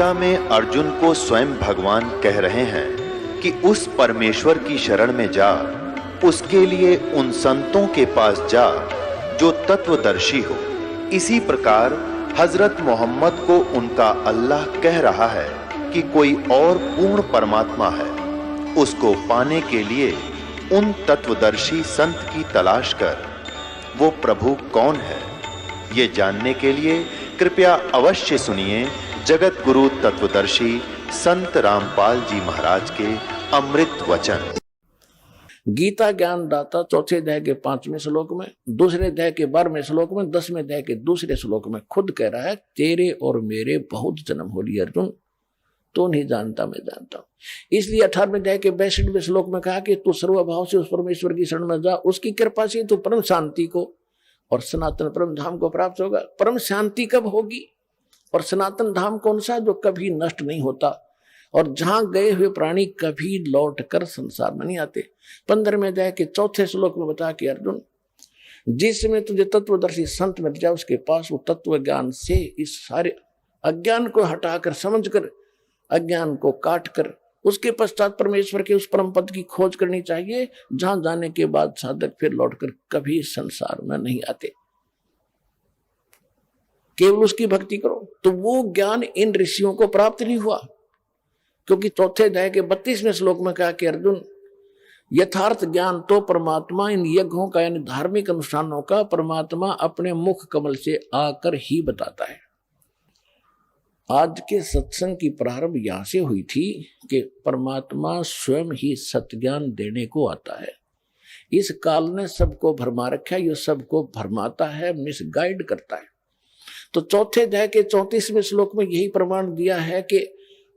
गीता में अर्जुन को स्वयं भगवान कह रहे हैं कि उस परमेश्वर की शरण में जा, उसके लिए उन संतों के पास जा जो तत्वदर्शी हो। इसी प्रकार हजरत मोहम्मद को उनका अल्लाह कह रहा है कि कोई और पूर्ण परमात्मा है, उसको पाने के लिए उन तत्वदर्शी संत की तलाश कर। वो प्रभु कौन है, ये जानने के लिए कृपया अवश्य सुनिए जगत गुरु तत्वदर्शी संत रामपाल जी महाराज के अमृत वचन। गीता ज्ञान दाता चौथे अध्याय के 5वें श्लोक में, दूसरे अध्याय के 12वें श्लोक में, 10वें अध्याय के दूसरे श्लोक में खुद कह रहा है, तेरे और मेरे बहुत जन्म हो लिए अर्जुन, तो नहीं जानता मैं जानता हूं। इसलिए 18वें अध्याय के 62वें श्लोक में कहा कि तू सर्वभाव से उस परमेश्वर की शरण में जा, उसकी कृपा से तू परम शांति को और सनातन परम धाम को प्राप्त होगा। परम शांति कब होगी और सनातन धाम कौन सा, जो कभी नष्ट नहीं होता और जहां गए हुए प्राणी कभी लौट कर संसार में नहीं आते। 15वें अध्याय के 4थे श्लोक में बता कि अर्जुन, जिस समय तुझे तत्वदर्शी संत मिल जाए उसके पास वो तत्व ज्ञान से इस सारे अज्ञान को हटाकर, समझकर, अज्ञान को काट कर उसके पश्चात परमेश्वर के उस परम पद की खोज करनी चाहिए, जहां जाने के बाद साधक फिर लौटकर कभी संसार में नहीं आते। केवल उसकी भक्ति करो। तो वो ज्ञान इन ऋषियों को प्राप्त नहीं हुआ, क्योंकि चौथे अध्याय के 32वें श्लोक में कहा कि अर्जुन, यथार्थ ज्ञान तो परमात्मा इन यज्ञों का यानी धार्मिक अनुष्ठानों का परमात्मा अपने मुख कमल से आकर ही बताता है। आज के सत्संग की प्रारंभ यहां से हुई थी कि परमात्मा स्वयं ही सत्य ज्ञान देने को आता है। इस काल ने सबको भरमा रखा है, ये सबको भरमाता है, मिसगाइड करता है। तो चौथे अध्याय के 34वें श्लोक में यही प्रमाण दिया है कि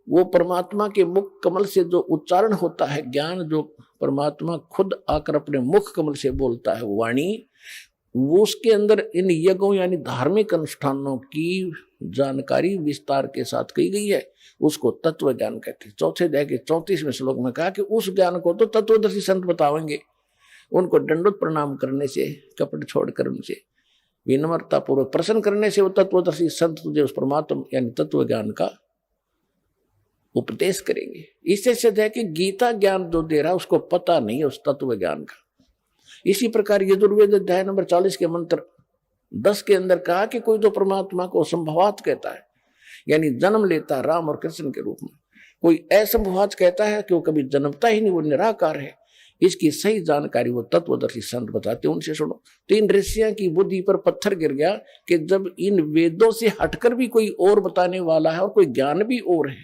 वो परमात्मा के मुख कमल से जो उच्चारण होता है ज्ञान, जो परमात्मा खुद आकर अपने मुख कमल से बोलता है वाणी, वो उसके अंदर इन यज्ञों यानी धार्मिक अनुष्ठानों की जानकारी विस्तार के साथ की गई है। उसको तत्व ज्ञान कहते हैं। चौथे अध्याय के 34वें श्लोक में कहा कि उस ज्ञान को तो तत्वदर्शी संत बतावेंगे। उनको दंडोत प्रणाम करने से, कपट छोड़कर उनसे विनम्रता पूर्वक प्रसन्न करने से वो तत्वदर्शी संत तुझे उस परमात्मा यानी तत्व ज्ञान का उपदेश करेंगे। इससे सिद्ध है कि गीता ज्ञान जो दे रहा है उसको पता नहीं है उस तत्व ज्ञान का। इसी प्रकार यजुर्वेद अध्याय नंबर 40 के मंत्र 10 के अंदर कहा कि कोई तो परमात्मा को संभवात कहता है, यानी जन्म लेता है राम और कृष्ण के रूप में। कोई असंभवात कहता है कि वो कभी जन्मता ही नहीं, वो निराकार है। इसकी सही जानकारी वो तत्वदर्शी संत बताते, उनसे सुनो। तो इन ऋषियों की बुद्धि पर पत्थर गिर गया कि जब इन वेदों से हटकर भी कोई और बताने वाला है और कोई ज्ञान भी और है,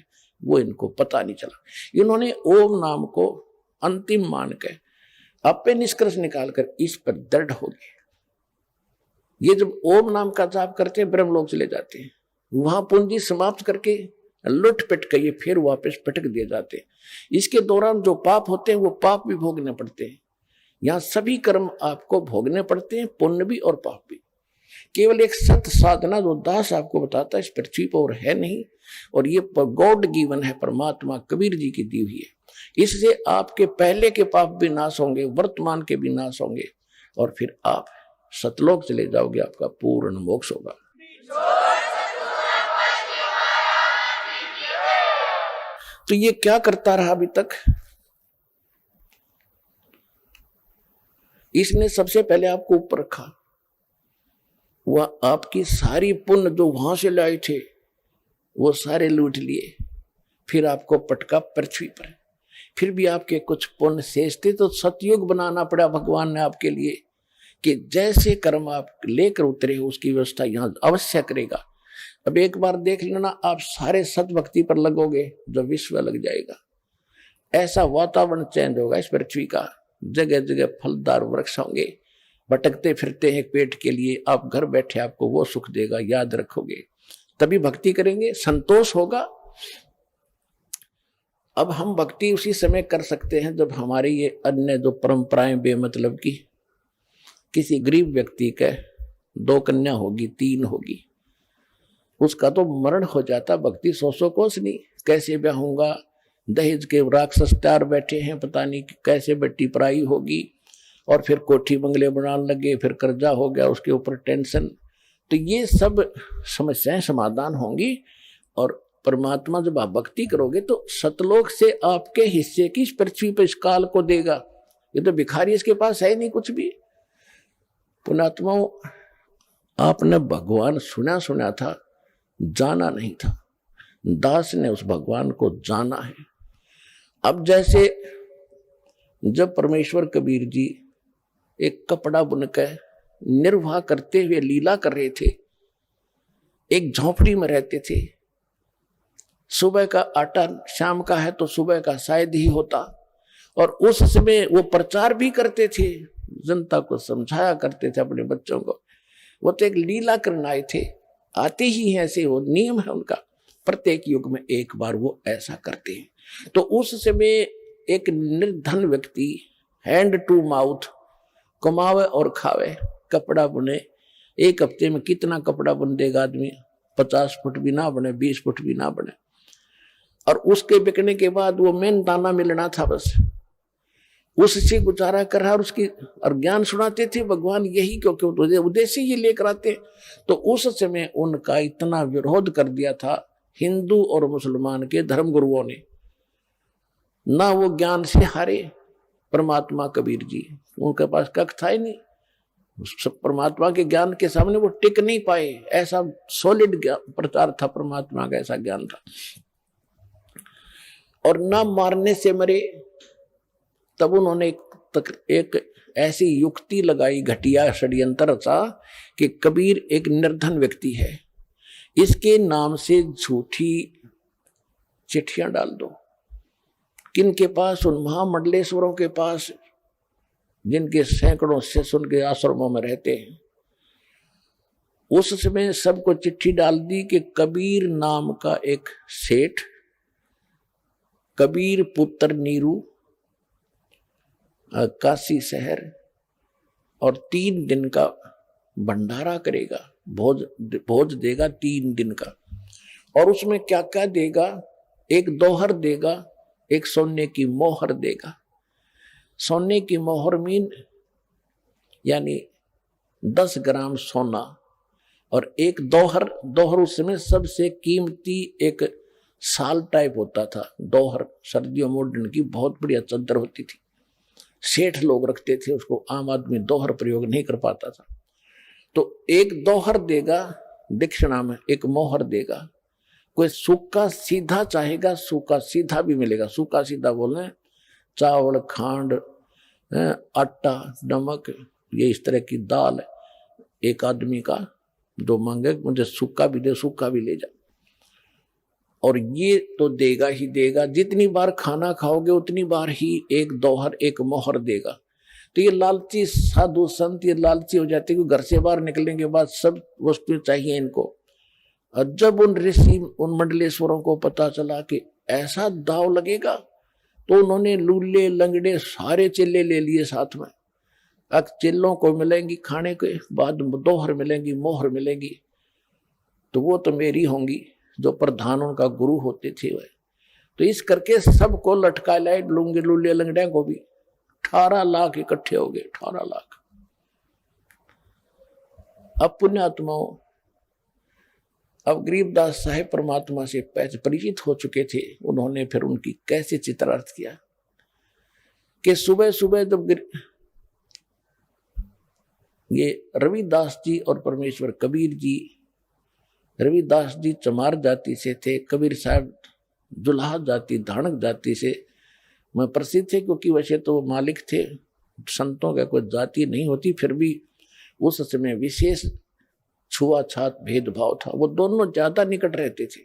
वो इनको पता नहीं चला। इन्होंने ओम नाम को अंतिम मान के अपने निष्कर्ष निकालकर इस पर दृढ़ हो गए। ये जब ओम नाम का जाप करते हैं ब्रह्मलोक चले जाते हैं, वहां पूंजी समाप्त करके लुट पिट के ये फिर वापस पटक दिए जाते हैं। इसके दौरान जो पाप होते हैं वो पाप भी भोगने पड़ते हैं। यहाँ सभी कर्म आपको भोगने पड़ते हैं, पुण्य भी और पाप भी। केवल एक सत्य साधना जो दास आपको बताता है इस पृथ्वी पर और है नहीं, और ये गॉड गिवन है, परमात्मा कबीर जी की दी हुई है। इससे आपके पहले के पाप भी नाश होंगे, वर्तमान के भी नाश होंगे, और फिर आप सतलोक चले जाओगे, आपका पूर्ण मोक्ष होगा। तो ये क्या करता रहा अभी तक? इसने सबसे पहले आपको ऊपर रखा, वह आपकी सारी पुण्य जो वहां से लाए थे वो सारे लूट लिए, फिर आपको पटका पृथ्वी पर। फिर भी आपके कुछ पुण्य शेष थे तो सतयुग बनाना पड़ा भगवान ने आपके लिए कि जैसे कर्म आप लेकर उतरे हो उसकी व्यवस्था यहां अवश्य करेगा। अब एक बार देख लेना, आप सारे सतभक्ति पर लगोगे जो विश्व लग जाएगा। ऐसा वातावरण चेंज होगा इस पृथ्वी का, जगह जगह फलदार वृक्ष होंगे, भटकते फिरते हैं पेट के लिए, आप घर बैठे आपको वो सुख देगा, याद रखोगे, तभी भक्ति करेंगे, संतोष होगा। अब हम भक्ति उसी समय कर सकते हैं जब हमारी ये अन्य जो परंपराएं बेमतलब की, किसी गरीब व्यक्ति के 2 कन्या होगी, 3 होगी, उसका तो मरण हो जाता, भक्ति 100 कोस नहीं, कैसे ब्याहूंगा, दहेज के राक्षस 4 बैठे हैं, पता नहीं कैसे बेटी पराई होगी, और फिर कोठी बंगले बनाने लगे, फिर कर्जा हो गया, उसके ऊपर टेंशन। तो ये सब समस्याएं समाधान होंगी और परमात्मा जब आप भक्ति करोगे तो सतलोक से आपके हिस्से की इस पृथ्वी पर इस काल को देगा। ये तो भिखारी, इसके पास है नहीं कुछ भी। पुण्यात्माओं, आपने भगवान सुना था, जाना नहीं था। दास ने उस भगवान को जाना है। अब जैसे जब परमेश्वर कबीर जी एक कपड़ा बुनकर निर्वाह करते हुए लीला कर रहे थे, एक झोपड़ी में रहते थे, सुबह का आटा शाम का है तो सुबह का शायद ही होता, और उस समय वो प्रचार भी करते थे, जनता को समझाया करते थे अपने बच्चों को। वो तो एक लीला करने आए थे, आते ही हैं, ऐसे वो नियम है उनका, प्रत्येक युग में एक बार वो ऐसा करते हैं। तो उस समय एक निर्धन व्यक्ति हैंड टू माउथ कमावे और खावे, कपड़ा बुने। एक हफ्ते में कितना कपड़ा बुन देगा आदमी? 50 फुट भी ना बने, 20 फुट भी ना बने। और उसके बिकने के बाद वो मेन दाना मिलना था, बस उससे गुजारा कर रहा। और उसकी और ज्ञान सुनाते थे भगवान, यही क्योंकि उद्देश्य ही लेकर आते। तो उस समय उनका इतना विरोध कर दिया था हिंदू और मुसलमान के धर्म गुरुओं ने। ना वो ज्ञान से हारे परमात्मा कबीर जी, उनके पास कख था ही नहीं, परमात्मा के ज्ञान के सामने वो टिक नहीं पाए। ऐसा सॉलिड प्रचार था परमात्मा का, ऐसा ज्ञान था। और ना मारने से मरे, तब उन्होंने एक ऐसी युक्ति लगाई, घटिया षड्यंत्र था कि कबीर एक निर्धन व्यक्ति है, इसके नाम से झूठी चिट्ठियां डाल दो। किनके पास? उन महामंडलेश्वरों के पास, जिनके सैकड़ों शिष्य उनके आश्रमों में रहते हैं। उस समय सबको चिट्ठी डाल दी कि कबीर नाम का एक सेठ, कबीर पुत्र नीरू, काशी शहर, और 3 दिन का भंडारा करेगा, भोज देगा 3 दिन का। और उसमें क्या क्या देगा? एक दोहर देगा, एक सोने की मोहर देगा। सोने की मोहर मीन यानी 10 ग्राम सोना, और एक दोहर उस समय सबसे कीमती एक साल टाइप होता था। दोहर सर्दियों में ओढ़ने की बहुत बढ़िया चादर होती थी, सेठ लोग रखते थे उसको, आम आदमी दोहर प्रयोग नहीं कर पाता था। तो एक दोहर देगा दक्षिणा में, एक मोहर देगा। कोई सूखा सीधा चाहेगा, सूखा सीधा भी मिलेगा। सूखा सीधा बोले चावल, खांड, आटा, नमक, ये इस तरह की दाल। एक आदमी का जो मांगे मुझे सूखा भी दे, सूखा भी ले जा। और ये तो देगा ही देगा, जितनी बार खाना खाओगे उतनी बार ही एक दोहर एक मोहर देगा। तो ये लालची साधु संत ये लालची हो जाते कि घर से बाहर निकलने के बाद सब वस्तुएं चाहिए इनको। और जब उन ऋषि उन मंडलेश्वरों को पता चला कि ऐसा दाव लगेगा, तो उन्होंने लूले लंगड़े सारे चिल्ले ले लिए साथ में। अब चिल्लों को मिलेंगी खाने के बाद, दोहर मिलेंगी, मोहर मिलेंगी, तो वो तो मेरी होंगी, जो प्रधान उनका गुरु होते थे वह। तो इस करके सबको लटका लाए, लूंगे लूले लंगड़े को भी। 18 लाख इकट्ठे हो गए, 18 लाख। अब पुण्यात्माओं, अब गरीबदास साहेब परमात्मा से परिचित हो चुके थे। उन्होंने फिर उनकी कैसे चित्रार्थ किया कि सुबह सुबह जब ये रविदास जी और परमेश्वर कबीर जी, रविदास जी चमार जाति से थे, कबीर साहब जुलाहा जाति, धानक जाति से में प्रसिद्ध थे, क्योंकि वैसे तो मालिक थे, संतों का कोई जाति नहीं होती, फिर भी उस समय विशेष छुआछात भेदभाव था। वो दोनों ज्यादा निकट रहते थे।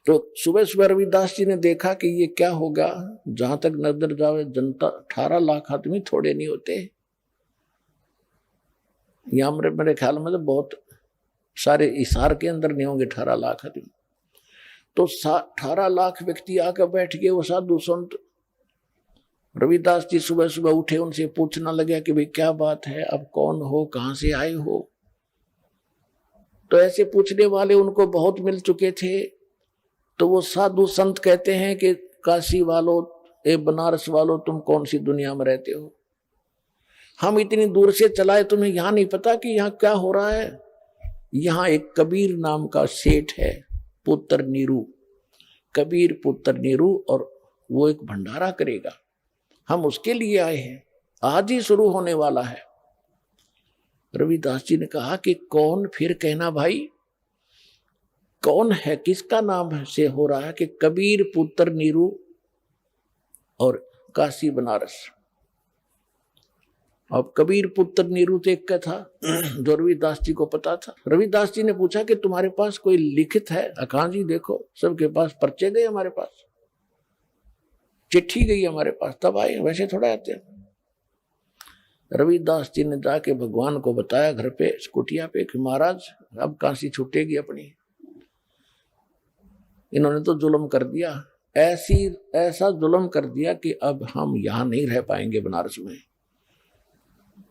तो सुबह सुबह रविदास जी ने देखा कि ये क्या होगा, जहां तक नजर जावे जनता, 18 लाख आदमी थोड़े नहीं होते। यहाँ मेरे ख्याल में तो बहुत सारे इशार के अंदर नहीं होंगे 18 लाख आदमी। तो 18 लाख व्यक्ति आकर बैठ गए। वो साधु संत रविदास जी सुबह सुबह उठे, उनसे पूछना लगा कि भाई क्या बात है, अब कौन हो, कहां से आए हो। तो ऐसे पूछने वाले उनको बहुत मिल चुके थे। तो वो साधु संत कहते हैं कि काशी वालों, ए बनारस वालों, तुम कौन सी दुनिया में रहते हो? हम इतनी दूर से चलाए, तुम्हें यहाँ नहीं पता कि यहाँ क्या हो रहा है? यहाँ एक कबीर नाम का सेठ है, पुत्र नीरू, कबीर पुत्र नीरू, और वो एक भंडारा करेगा, हम उसके लिए आए हैं, आज ही शुरू होने वाला है। रविदास जी ने कहा कि कौन, फिर कहना भाई कौन है, किसका नाम से हो रहा है? कि कबीर पुत्र नीरू और काशी बनारस। अब कबीर पुत्र नीरू तो एक का था जो रविदास जी को पता था। रविदास जी ने पूछा कि तुम्हारे पास कोई लिखित है? अकां जी देखो सबके पास पर्चे गए, हमारे पास चिट्ठी गई हमारे पास, तब आए, वैसे थोड़ा आते हैं। रविदास जी ने जाके भगवान को बताया घर पे कुटिया पे कि महाराज अब काशी छूटेगी अपनी, इन्होंने तो जुल्म कर दिया, ऐसा जुल्म कर दिया कि अब हम यहां नहीं रह पाएंगे बनारस में।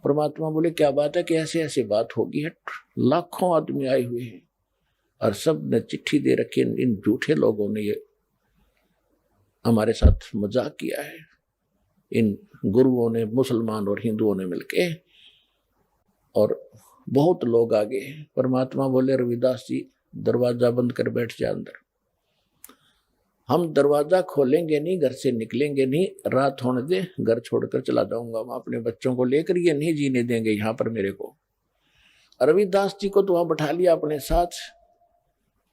परमात्मा बोले क्या बात है कि ऐसे ऐसे बात होगी है, लाखों आदमी आए हुए हैं और सब ने चिट्ठी दे रखी है, इन झूठे लोगों ने ये हमारे साथ मजाक किया है, इन गुरुओं ने, मुसलमान और हिंदुओं ने मिलके, और बहुत लोग आ गए। परमात्मा बोले रविदास जी दरवाजा बंद कर बैठ जा अंदर, हम दरवाजा खोलेंगे नहीं, घर से निकलेंगे नहीं, रात होने दे, घर छोड़कर चला जाऊंगा मैं अपने बच्चों को लेकर, ये नहीं जीने देंगे यहाँ पर मेरे को। रविदास जी को तो वहां बैठा लिया अपने साथ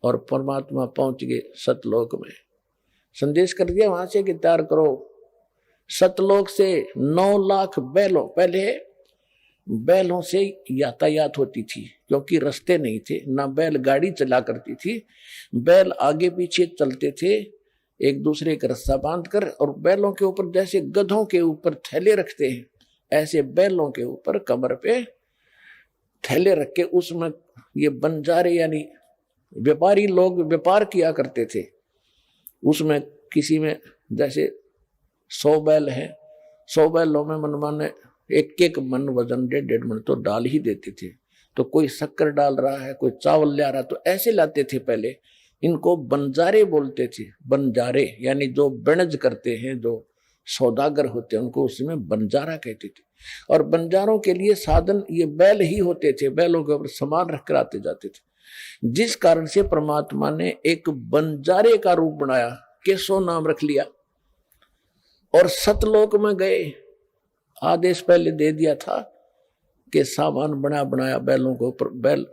और परमात्मा पहुंच गए सतलोक में। संदेश कर दिया वहां से कि तैयार करो, सतलोक से 9 लाख बैलों, पहले बैलों से यातायात होती थी क्योंकि रास्ते नहीं थे, ना बैल गाड़ी चला करती थी, बैल आगे पीछे चलते थे एक दूसरे का रस्सा बांधकर, और बैलों के ऊपर जैसे गधों के ऊपर थैले रखते हैं ऐसे बैलों के ऊपर कमर पे थैले रख के उसमें ये बंजारे यानी व्यापारी लोग व्यापार किया करते थे। उसमें किसी में जैसे 100 बैल है, 100 बैलों में मनमाने एक मन वजन 1.5 मन तो डाल ही देते थे। तो कोई शक्कर डाल रहा है, कोई चावल ले रहा, तो ऐसे लाते थे पहले। इनको बंजारे बोलते थे, बंजारे यानी जो बनज करते हैं, जो सौदागर होते हैं उनको उसमें बंजारा कहते थे। और बंजारों के लिए साधन ये बैल ही होते थे, बैलों के ऊपर सामान रख कर आते जाते थे, जिस कारण से परमात्मा ने एक बंजारे का रूप बनाया, केशव नाम रख लिया। और सतलोक में गए, आदेश पहले दे दिया था कि सामान बना बनाया बैलों के ऊपर, बैल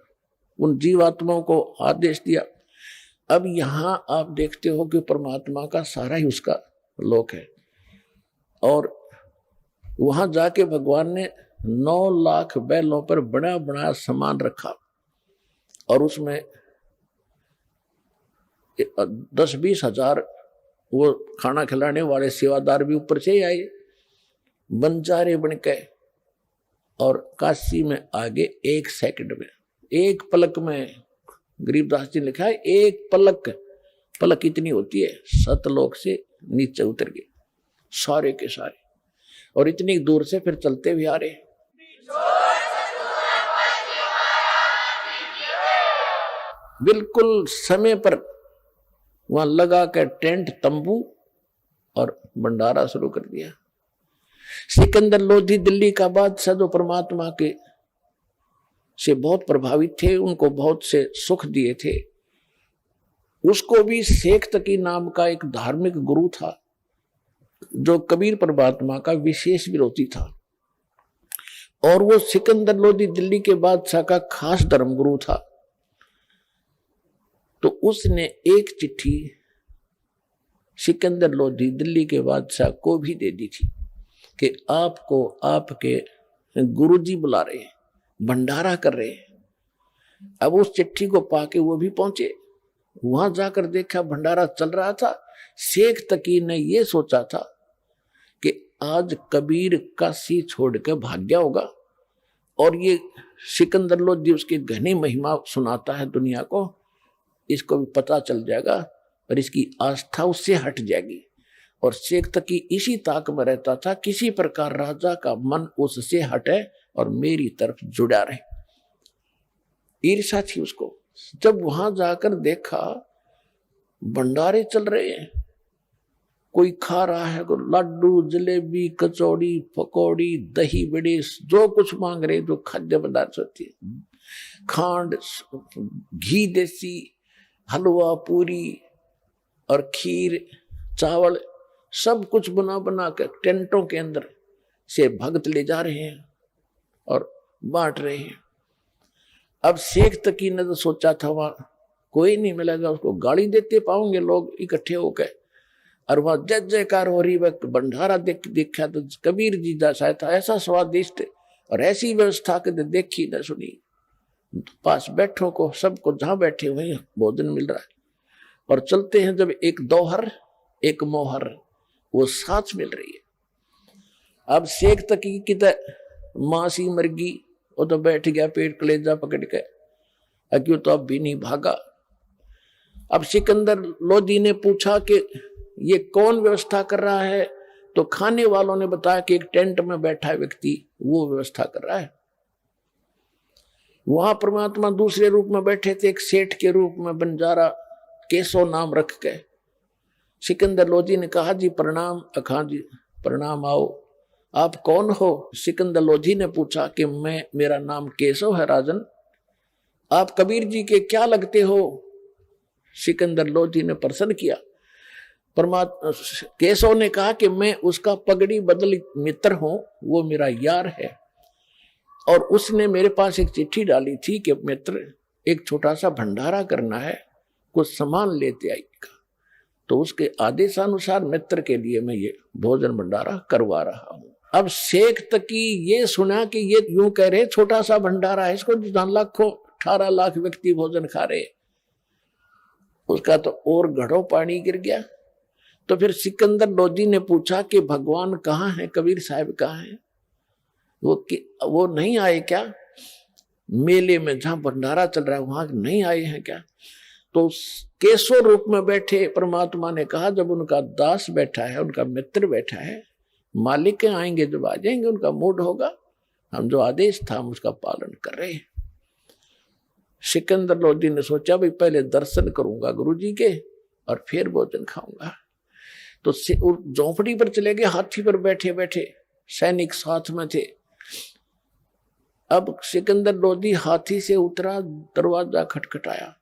उन जीवात्माओं को आदेश दिया। अब यहां आप देखते हो कि परमात्मा का सारा ही उसका लोक है, और वहां जाके भगवान ने 9 लाख बैलों पर बड़ा बड़ा सामान रखा, और उसमें 10-20 हजार वो खाना खिलाने वाले सेवादार भी ऊपर से ही आए बंजारे बन के। और काशी में आगे 1 सेकंड में, 1 पलक में, गरीबदास जी ने लिखा है 1 पलक इतनी होती है, सतलोक से नीचे उतर गए सारे के सारे, और इतनी दूर से फिर चलते हुए आ रहे। बिल्कुल समय पर वहां लगा कर टेंट तंबू और भंडारा शुरू कर दिया। सिकंदर लोधी दिल्ली का बादशाह जो परमात्मा के से बहुत प्रभावित थे, उनको बहुत से सुख दिए थे, उसको भी शेख तकी नाम का एक धार्मिक गुरु था जो कबीर परमात्मा का विशेष विरोधी था, और वो सिकंदर लोधी दिल्ली के बादशाह का खास धर्मगुरु था। तो उसने एक चिट्ठी सिकंदर लोधी दिल्ली के बादशाह को भी दे दी थी कि आपको आपके गुरुजी बुला रहे हैं, भंडारा कर रहे हैं। अब उस चिट्ठी को पाके वो भी पहुंचे, वहां जाकर देखा भंडारा चल रहा था। शेख तकी ने ये सोचा था कि आज कबीर काशी छोड़ के भाग गया होगा, और ये सिकंदर लोधी उसकी घनी महिमा सुनाता है दुनिया को, इसको भी पता चल जाएगा और इसकी आस्था उससे हट जाएगी। और शेख तकी इसी ताक में रहता था, किसी प्रकार राजा का मन उससे हटे और मेरी तरफ जुड़ा रहे, ईर्ष्या थी उसको। जब वहां जाकर देखा भंडारे चल रहे हैं, कोई खा रहा है, कोई लड्डू, जलेबी, कचौड़ी, पकौड़ी, दही बड़े, जो कुछ मांग रहे, जो खाद्य पदार्थ होती है, खांड, घी देसी, हलवा, पूरी और खीर, चावल सब कुछ बना बना कर टेंटों के अंदर से भक्त ले जा रहे हैं और बांट रहे हैं। अब शेख तकी ने तो सोचा था वहां कोई नहीं मिलेगा, उसको गाली देते पाओगे लोग इकट्ठे होकर, और वहां जय जयकार हो रही, वह भंडारा देखा तो कबीर जी जैसा था, ऐसा स्वादिष्ट और ऐसी व्यवस्था के देखी न सुनी। पास बैठो को सबको जहां बैठे वहीं भोजन मिल रहा है, और चलते हैं जब एक दोहर एक मोहर वो साथ मिल रही है। अब शेख तकी की मासी मरगी, वो तो बैठ गया पेट कलेजा पकड़ के, क्यों तो अब भी नहीं भागा। अब सिकंदर लोधी ने पूछा कि ये कौन व्यवस्था कर रहा है, तो खाने वालों ने बताया कि एक टेंट में बैठा है व्यक्ति, वो व्यवस्था कर रहा है। वहां परमात्मा दूसरे रूप में बैठे थे, एक सेठ के रूप में, बंजारा केसो नाम रख के। सिकंदर लोधी ने कहा जी प्रणाम। अखां जी प्रणाम, आओ, आप कौन हो? सिकंदर लोधी ने पूछा कि मेरा नाम केशव है राजन, आप कबीर जी के क्या लगते हो? सिकंदर लोधी ने प्रश्न किया। परमात्मा केशव ने कहा कि मैं उसका पगड़ी बदल मित्र हूं, वो मेरा यार है, और उसने मेरे पास एक चिट्ठी डाली थी कि मित्र एक छोटा सा भंडारा करना है, कुछ सामान लेते आइएगा। तो उसके आदेशानुसार मित्र के लिए मैं ये भोजन भंडारा करवा रहा हूं। अब शेख तकी ये सुना कि ये यूं कह रहे छोटा सा भंडारा है, इसको 18 लाख व्यक्ति भोजन खा रहे, उसका तो और घड़ों पानी गिर गया। तो फिर सिकंदर लोधी ने पूछा कि भगवान कहाँ है, कबीर साहब कहाँ है? वो नहीं आए क्या मेले में जहां भंडारा चल रहा है, वहां नहीं आए हैं क्या? तो केशव रूप में बैठे परमात्मा ने कहा जब उनका दास बैठा है, उनका मित्र बैठा है, मालिक के आएंगे जब आ जाएंगे, उनका मूड होगा, हम जो आदेश था हम उसका पालन कर रहे हैं। सिकंदर लोधी ने सोचा भाई पहले दर्शन करूंगा गुरु जी के और फिर भोजन खाऊंगा। तो झोंपड़ी पर चले गए, हाथी पर बैठे बैठे, सैनिक साथ में थे। अब सिकंदर लोधी हाथी से उतरा, दरवाजा खटखटाया,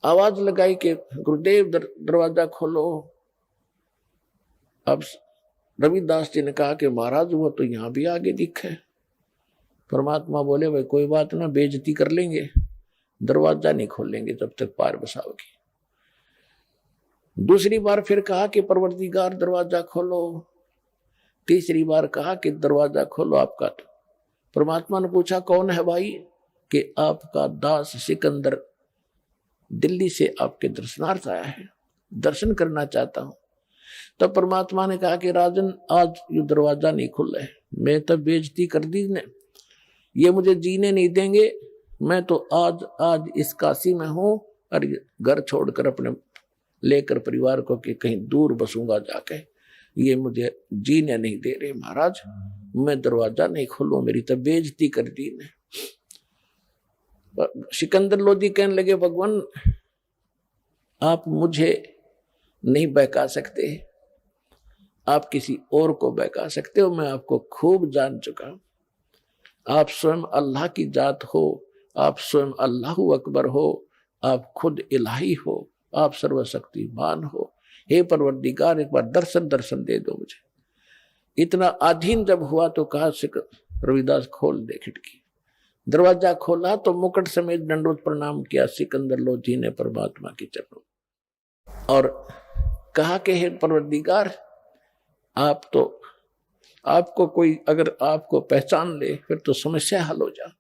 आवाज लगाई कि गुरुदेव दरवाजा खोलो। अब रविदास जी ने कहा कि महाराज वो तो यहां भी आगे दिखे। परमात्मा बोले भाई कोई बात ना, बेइज्जती कर लेंगे, दरवाजा नहीं खोलेंगे जब तक पार बसाओगे। दूसरी बार फिर कहा कि परवरदिगार दरवाजा खोलो। तीसरी बार कहा कि दरवाजा खोलो आपका। तो परमात्मा ने पूछा कौन है भाई? कि आपका दास सिकंदर दिल्ली से आपके दर्शनार्थ आया है, दर्शन करना चाहता हूं। तब तो परमात्मा ने कहा कि राजन आज ये दरवाजा नहीं खुल रहा है, मैं तब बेइज्जती कर दी ने, ये मुझे जीने नहीं देंगे। मैं तो आज इस काशी में हूं और घर छोड़कर अपने लेकर परिवार को कि कहीं दूर बसूंगा जाके, ये मुझे जीने नहीं दे रहे महाराज, मैं दरवाजा नहीं खोलूं, मेरी तो बेइज्जती कर दी ने। सिकंदर लोधी कहने लगे भगवान आप मुझे नहीं बहका सकते, आप किसी और को बहका सकते हो, मैं आपको खूब जान चुका। आप स्वयं अल्लाह की जात हो, आप स्वयं अल्लाहु अकबर हो, आप खुद इलाही हो, आप सर्वशक्तिमान हो। हे परवरदिगार एक बार दर्शन दे दो मुझे। इतना अधीन जब हुआ तो कहा रविदास खोल दे खिड़की। दरवाजा खोला तो मुकुट समेत दंडवत प्रणाम किया सिकंदर लोधी ने परमात्मा के चरणों, और कहा कि हे परवरदिगार आप तो, आपको कोई अगर आपको पहचान ले फिर तो समस्या हल हो जा,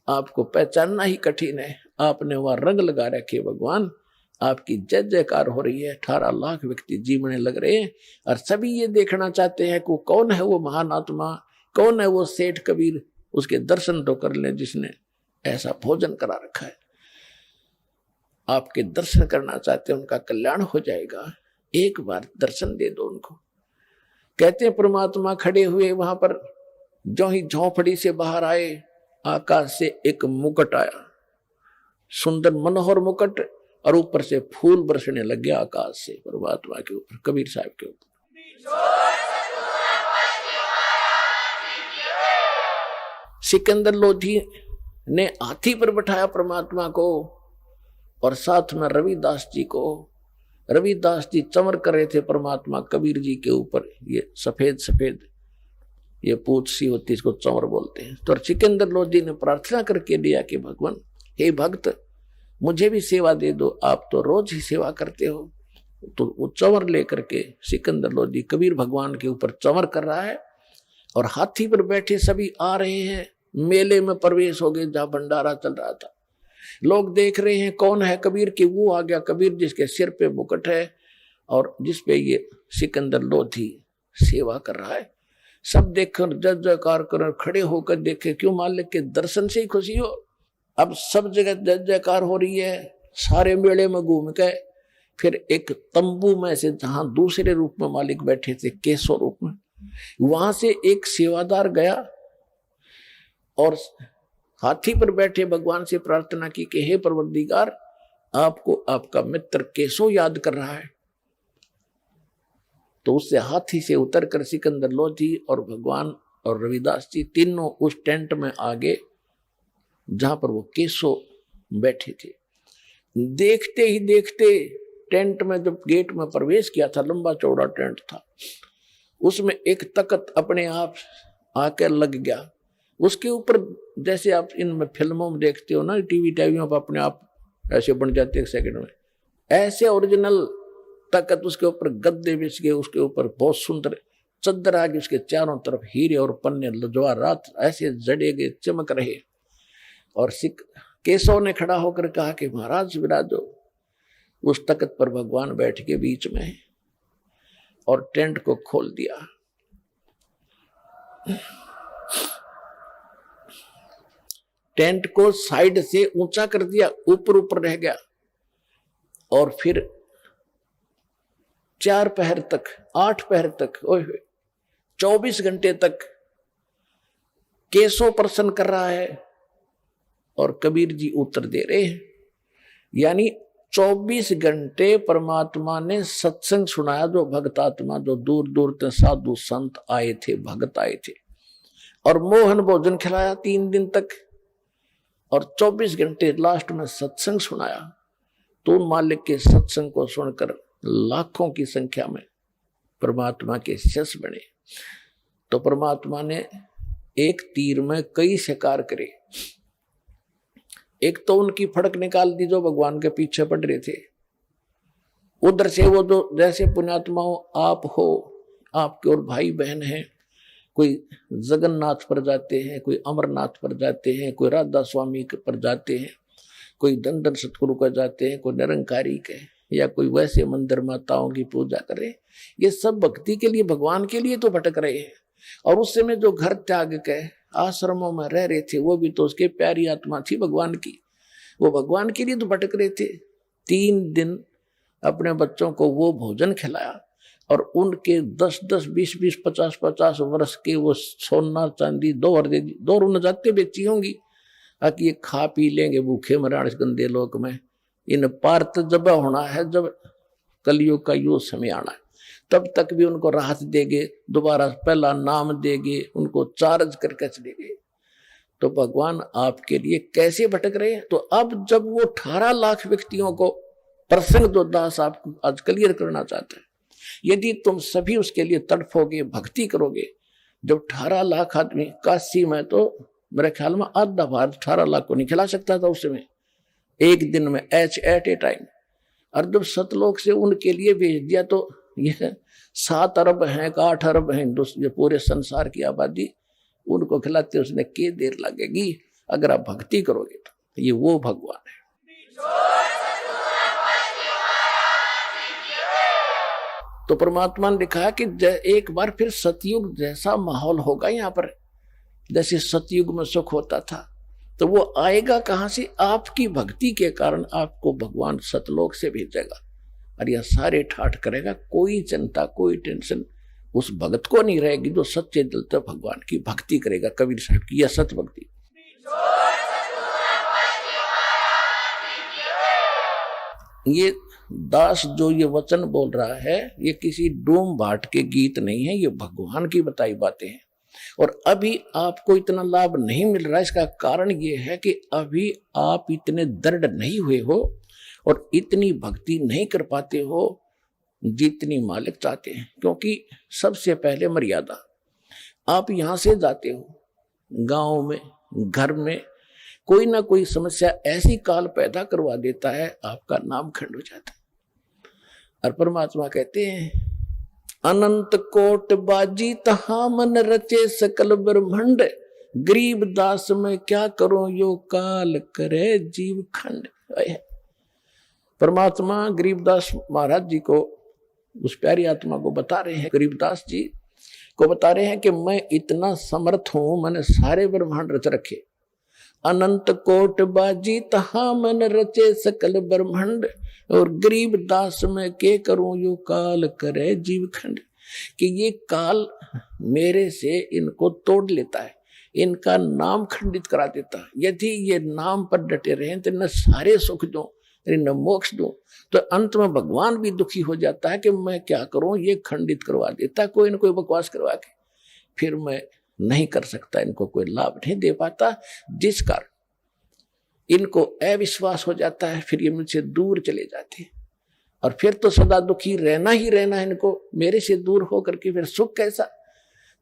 आपको पहचानना ही कठिन है। आपने वहां रंग लगा रखे भगवान, आपकी जय जयकार हो रही है, 18 लाख व्यक्ति जीवने लग रहे हैं, और सभी ये देखना चाहते हैं कि कौन है वो महान आत्मा, कौन है वो सेठ कबीर, उसके दर्शन तो कर ले जिसने ऐसा भोजन करा रखा है। आपके दर्शन करना चाहते हैं, उनका कल्याण हो जाएगा, एक बार दर्शन दे दो उनको। कहते हैं परमात्मा खड़े हुए वहां पर, जो ही झोंपड़ी से बाहर आए, आकाश से एक मुकुट आया, सुंदर मनोहर मुकुट, और ऊपर से फूल बरसने लग गया आकाश से परमात्मा के ऊपर, कबीर साहब के ऊपर। सिकंदर लोधी ने हाथी पर बैठाया परमात्मा को, और साथ में रविदास जी को, रविदास जी चमर कर रहे थे परमात्मा कबीर जी के ऊपर, ये सफेद सफेद ये पूछ सी होती, इसको चमर बोलते हैं। तो सिकंदर लोधी ने प्रार्थना करके दिया कि भगवान हे भक्त मुझे भी सेवा दे दो, आप तो रोज ही सेवा करते हो। तो वो चंवर लेकर के सिकंदर लोधी कबीर भगवान के ऊपर चंवर कर रहा है और हाथी पर बैठे सभी आ रहे हैं। मेले में प्रवेश हो गए जहां भंडारा चल रहा था। लोग देख रहे हैं कौन है कबीर की, वो आ गया कबीर जिसके सिर पे मुकुट है और जिसपे ये सिकंदर लोधी सेवा कर रहा है। सब देखकर जय जयकार कर खड़े होकर देखे, क्यों मालिक के दर्शन से ही खुशी हो। अब सब जगह जय जयकार हो रही है। सारे मेले में घूम के फिर एक तंबू में से जहां दूसरे रूप में मालिक बैठे थे केशव रूप में, वहां से एक सेवादार गया और हाथी पर बैठे भगवान से प्रार्थना की कि हे परवरदिगार आपको आपका मित्र केशव याद कर रहा है। तो उससे हाथी से उतरकर सिकंदर लोधी और भगवान और रविदास जी तीनों उस टेंट में आ गए जहां पर वो केशव बैठे थे। देखते ही देखते टेंट में जब गेट में प्रवेश किया था, लंबा चौड़ा टेंट था, उसमें एक तख्त अपने आप आकर लग गया। उसके ऊपर जैसे आप इनमें फिल्मों में देखते हो ना, टीवी टाइवियों पर अपने आप ऐसे बन जाते एक सेकंड में, ऐसे ओरिजिनल तख्त उसके ऊपर गद्दे बिछ गए, उसके ऊपर बहुत सुंदर चद्दर आ गई, उसके चारों तरफ हीरे और पन्ने लजवारात ऐसे जड़े गए चमक रहे। और केशव ने खड़ा होकर कहा कि महाराज विराजो। उस तख्त पर भगवान बैठ के बीच में और टेंट को खोल दिया। टेंट को साइड से ऊंचा कर दिया, ऊपर ऊपर रह गया। और फिर 4 पहर तक, 8 पहर तक, 24 घंटे तक केशव प्रसन्न कर रहा है और कबीर जी उत्तर दे रहे हैं। यानी 24 घंटे परमात्मा ने सत्संग सुनाया। जो भक्तात्मा, जो दूर दूर से साधु संत आए थे, भक्त आए थे, और मोहन भोजन खिलाया 3 दिन तक, और 24 घंटे लास्ट में सत्संग सुनाया। तो मालिक के सत्संग को सुनकर लाखों की संख्या में परमात्मा के शिष्य बने। तो परमात्मा ने एक तीर में कई शिकार करे। एक तो उनकी फड़क निकाल दी जो भगवान के पीछे पड़ रहे थे। उधर से वो जो जैसे पुण्यात्माओं आप हो, आपके और भाई बहन हैं, कोई जगन्नाथ पर जाते हैं, कोई अमरनाथ पर जाते हैं, कोई राधा स्वामी पर जाते हैं, कोई दंडन सतगुरु का जाते हैं, कोई निरंकारी के, या कोई वैसे मंदिर माताओं की पूजा करे। ये सब भक्ति के लिए, भगवान के लिए तो भटक रहे हैं। और उस समय जो घर त्याग के आश्रमों में रह रहे थे, वो भी तो उसके प्यारी आत्मा थी भगवान की, वो भगवान के लिए तो भटक रहे थे। 3 दिन अपने बच्चों को वो भोजन खिलाया और उनके 10-10, 20-20, 50-50 वर्ष के वो सोना चांदी 2 रुन जाते बेची होंगी, ताकि ये खा पी लेंगे भूखे मराण इस गंदे लोक में। इन पार तो जब होना है, जब कलयुग का यो समय आना है, तब तक भी उनको राहत देंगे, दोबारा पहला नाम देंगे, उनको चार्ज करके चलेंगे। तो भगवान आपके लिए कैसे भटक रहे हैं। तो अब जब वो 18 लाख व्यक्तियों को प्रसंग जो दास आपको आज क्लियर करना चाहता है, यदि तुम सभी उसके लिए तड़फोगे, भक्ति करोगे, जब 18 लाख आदमी, काशी में तो मेरे ख्याल में आधा भारत 18 लाख को नहीं खिला सकता था उस समय, एक दिन में एट ए टाइम। और जब सतलोक से उनके लिए भेज दिया, तो ये 7 अरब हैं, 8 अरब हैं ये पूरे संसार की आबादी, उनको खिलाते उसने के देर लगेगी अगर आप भक्ति करोगे। तो ये वो भगवान है। तो परमात्मा ने दिखाया कि एक बार फिर सतयुग जैसा माहौल होगा यहाँ पर, जैसे सतयुग में सुख होता था। तो वो आएगा कहां से? आपकी भक्ति के कारण आपको भगवान सतलोक से भेजेगा और यह सारे ठाठ करेगा। कोई चिंता, कोई टेंशन उस भक्त को नहीं रहेगी जो सच्चे दिल से भगवान की भक्ति करेगा। कबीर साहब की यह सत भक्ति। ये दास जो ये वचन बोल रहा है, ये किसी डूम भाट के गीत नहीं है, ये भगवान की बताई बातें हैं। और अभी आपको इतना लाभ नहीं मिल रहा, इसका कारण ये है कि अभी आप इतने दृढ़ नहीं हुए हो और इतनी भक्ति नहीं कर पाते हो जितनी मालिक चाहते हैं। क्योंकि सबसे पहले मर्यादा, आप यहां से जाते हो, गांव में, घर में कोई ना कोई समस्या ऐसी काल पैदा करवा देता है, आपका नाम खंड हो जाता है। और परमात्मा कहते हैं अनंत कोट बाजी तहां मन रचे सकल ब्रह्मंड, गरीब दास में क्या करो यो काल करे जीव खंड। परमात्मा गरीबदास महाराज जी को, उस प्यारी आत्मा को बता रहे हैं, गरीबदास जी को बता रहे हैं कि मैं इतना समर्थ हूं, मैंने सारे ब्रह्मांड रच रखे। अनंत कोट बाजी तहां मन रचे सकल ब्रह्मांड, और गरीब दास में के करूं यो काल करे जीव खंड, कि ये काल मेरे से इनको तोड़ लेता है, इनका नाम खंडित करा देता है। यदि ये नाम पर डटे रहे तो न सारे सुख दूं न मोक्ष दूं, तो अंत में भगवान भी दुखी हो जाता है कि मैं क्या करूं, ये खंडित करवा देता है कोई न कोई बकवास करवा के, फिर मैं नहीं कर सकता, इनको कोई लाभ नहीं दे पाता, जिस कारण इनको अविश्वास हो जाता है, फिर ये मुझसे दूर चले जाते हैं। और फिर तो सदा दुखी रहना ही रहना है इनको, मेरे से दूर होकर के फिर सुख कैसा।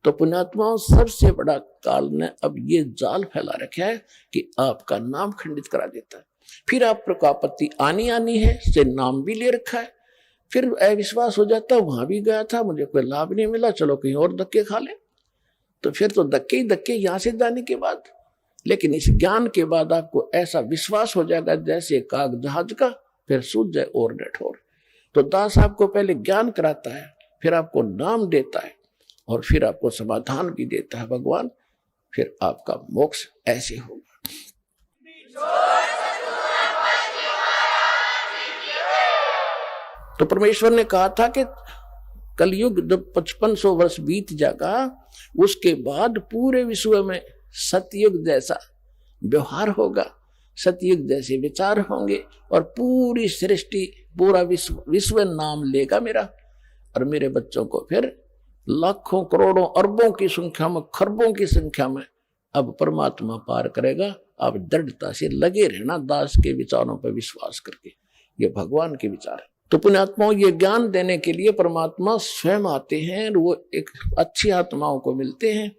तो पुण्यात्माओं, सबसे बड़ा काल ने अब ये जाल फैला रखा है कि आपका नाम खंडित करा देता है। फिर आपको आपत्ति आनी है, से नाम भी ले रखा है, फिर अविश्वास हो जाता, वहां भी गया था, मुझे कोई लाभ नहीं मिला, चलो कहीं और धक्के खा ले। तो फिर तो धक्के ही धक्के यहां से जाने के बाद। लेकिन इस ज्ञान के बाद आपको ऐसा विश्वास हो जाएगा जैसे काग जहाज का, फिर सूझ जाए और डठोर। तो दास आपको पहले ज्ञान कराता है, फिर आपको नाम देता है, और फिर आपको समाधान भी देता है भगवान, फिर आपका मोक्ष ऐसे होगा। तो परमेश्वर ने कहा था कि कलयुग जब 5500 वर्ष बीत जाएगा, उसके बाद पूरे विश्व में सतयुग जैसा व्यवहार होगा, सतयुग जैसे विचार होंगे, और पूरी सृष्टि, पूरा विश्व नाम लेगा मेरा, और मेरे बच्चों को फिर लाखों करोड़ों अरबों की संख्या में, खरबों की संख्या में अब परमात्मा पार करेगा। अब दृढ़ता से लगे रहना दास के विचारों पर विश्वास करके, ये भगवान के विचार है। तो पुण्यात्माओं, ये ज्ञान देने के लिए परमात्मा स्वयं आते हैं, वो एक अच्छी आत्माओं को मिलते हैं,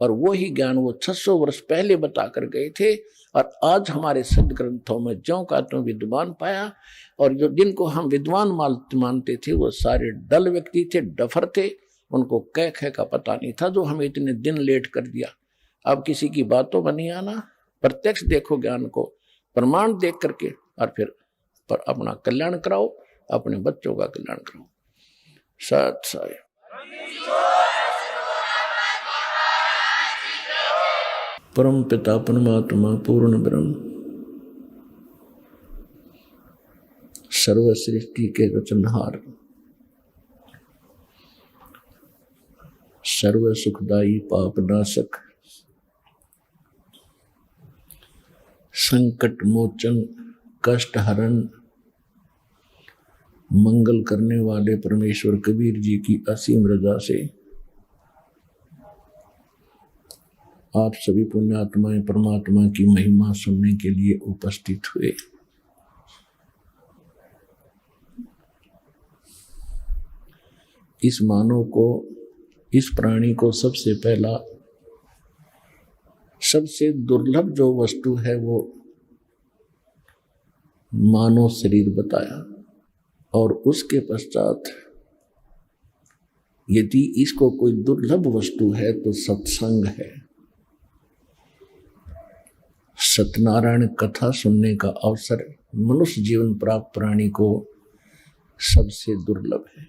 और वो ही ज्ञान वो 600 वर्ष पहले बता कर गए थे, और आज हमारे सदग्रंथों में ज्यों का त्यों विद्वान पाया। और जो जिनको हम विद्वान मानते थे वो सारे डल व्यक्ति थे, डफर थे, उनको कह कह का पता नहीं था, जो हमें इतने दिन लेट कर दिया। अब किसी की बातों में नहीं आना, प्रत्यक्ष देखो ज्ञान को, प्रमाण देख करके, और फिर पर अपना कल्याण कराओ, अपने बच्चों का कल्याण कराओ। सत साई। परम पिता परमात्मा पूर्ण ब्रह्म, सर्व सृष्टि के रचनहार, सर्व सुखदाई पाप नाशक, संकट मोचन, कष्ट हरण, मंगल करने वाले परमेश्वर कबीर जी की असीम रजा से आप सभी पुण्यात्माएं परमात्मा की महिमा सुनने के लिए उपस्थित हुए। इस मानव को, इस प्राणी को सबसे पहला, सबसे दुर्लभ जो वस्तु है वो मानव शरीर बताया, और उसके पश्चात यदि इसको कोई दुर्लभ वस्तु है तो सत्संग है। सत्यनारायण कथा सुनने का अवसर मनुष्य जीवन प्राप्त प्राणी को सबसे दुर्लभ है।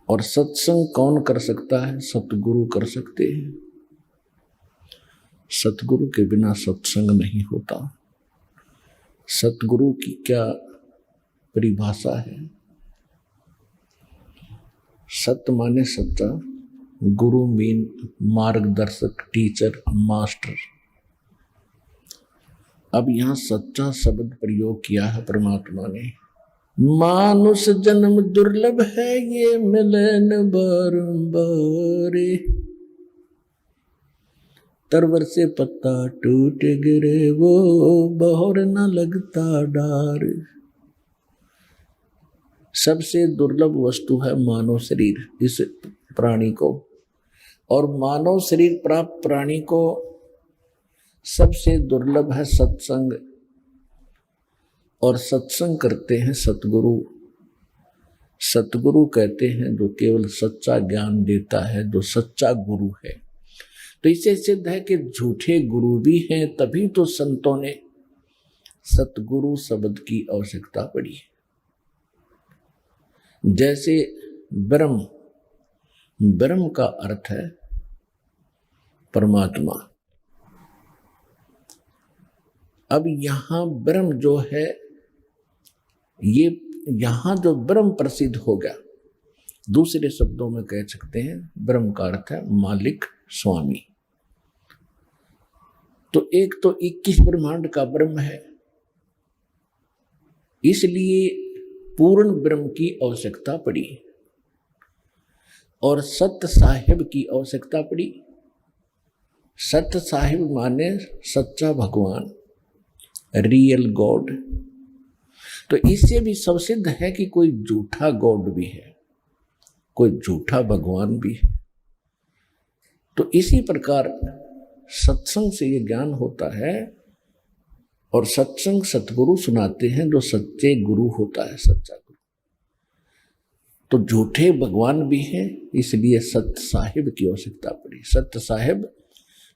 और सत्संग कौन कर सकता है? सतगुरु कर सकते हैं। सतगुरु के बिना सत्संग नहीं होता। सतगुरु की क्या परिभाषा है? सत्य माने सच्चा, गुरु मीन मार्गदर्शक, टीचर, मास्टर। अब यहां सच्चा शब्द प्रयोग किया है परमात्मा ने। मानुष जन्म दुर्लभ है, ये मिलन बारंबार। तरवर से पत्ता टूट गिरे वो बहर न लगता डार। सबसे दुर्लभ वस्तु है मानव शरीर इस प्राणी को, और मानव शरीर प्राप्त प्राणी को सबसे दुर्लभ है सत्संग, और सत्संग करते हैं सतगुरु। सतगुरु कहते हैं जो केवल सच्चा ज्ञान देता है, जो सच्चा गुरु है। तो इससे सिद्ध है कि झूठे गुरु भी हैं, तभी तो संतों ने सतगुरु शब्द की आवश्यकता पड़ी। जैसे ब्रह्म, ब्रह्म का अर्थ है परमात्मा। अब यहां ब्रह्म जो है, ये यहां जो ब्रह्म प्रसिद्ध हो गया, दूसरे शब्दों में कह सकते हैं ब्रह्म का अर्थ है मालिक, स्वामी। तो एक तो 21 ब्रह्मांड का ब्रह्म है, इसलिए पूर्ण ब्रह्म की आवश्यकता पड़ी, और सत्य साहिब की आवश्यकता पड़ी। सत्य साहिब माने सच्चा भगवान, रियल गॉड। तो इससे भी सब सिद्ध है कि कोई झूठा गॉड भी है, कोई झूठा भगवान भी है। तो इसी प्रकार सत्संग से ये ज्ञान होता है, और सत्संग सतगुरु सुनाते हैं जो सच्चे गुरु होता है, सच्चा गुरु। तो झूठे भगवान भी हैं, इसलिए सत्य साहिब की आवश्यकता पड़ी। सत्य साहिब,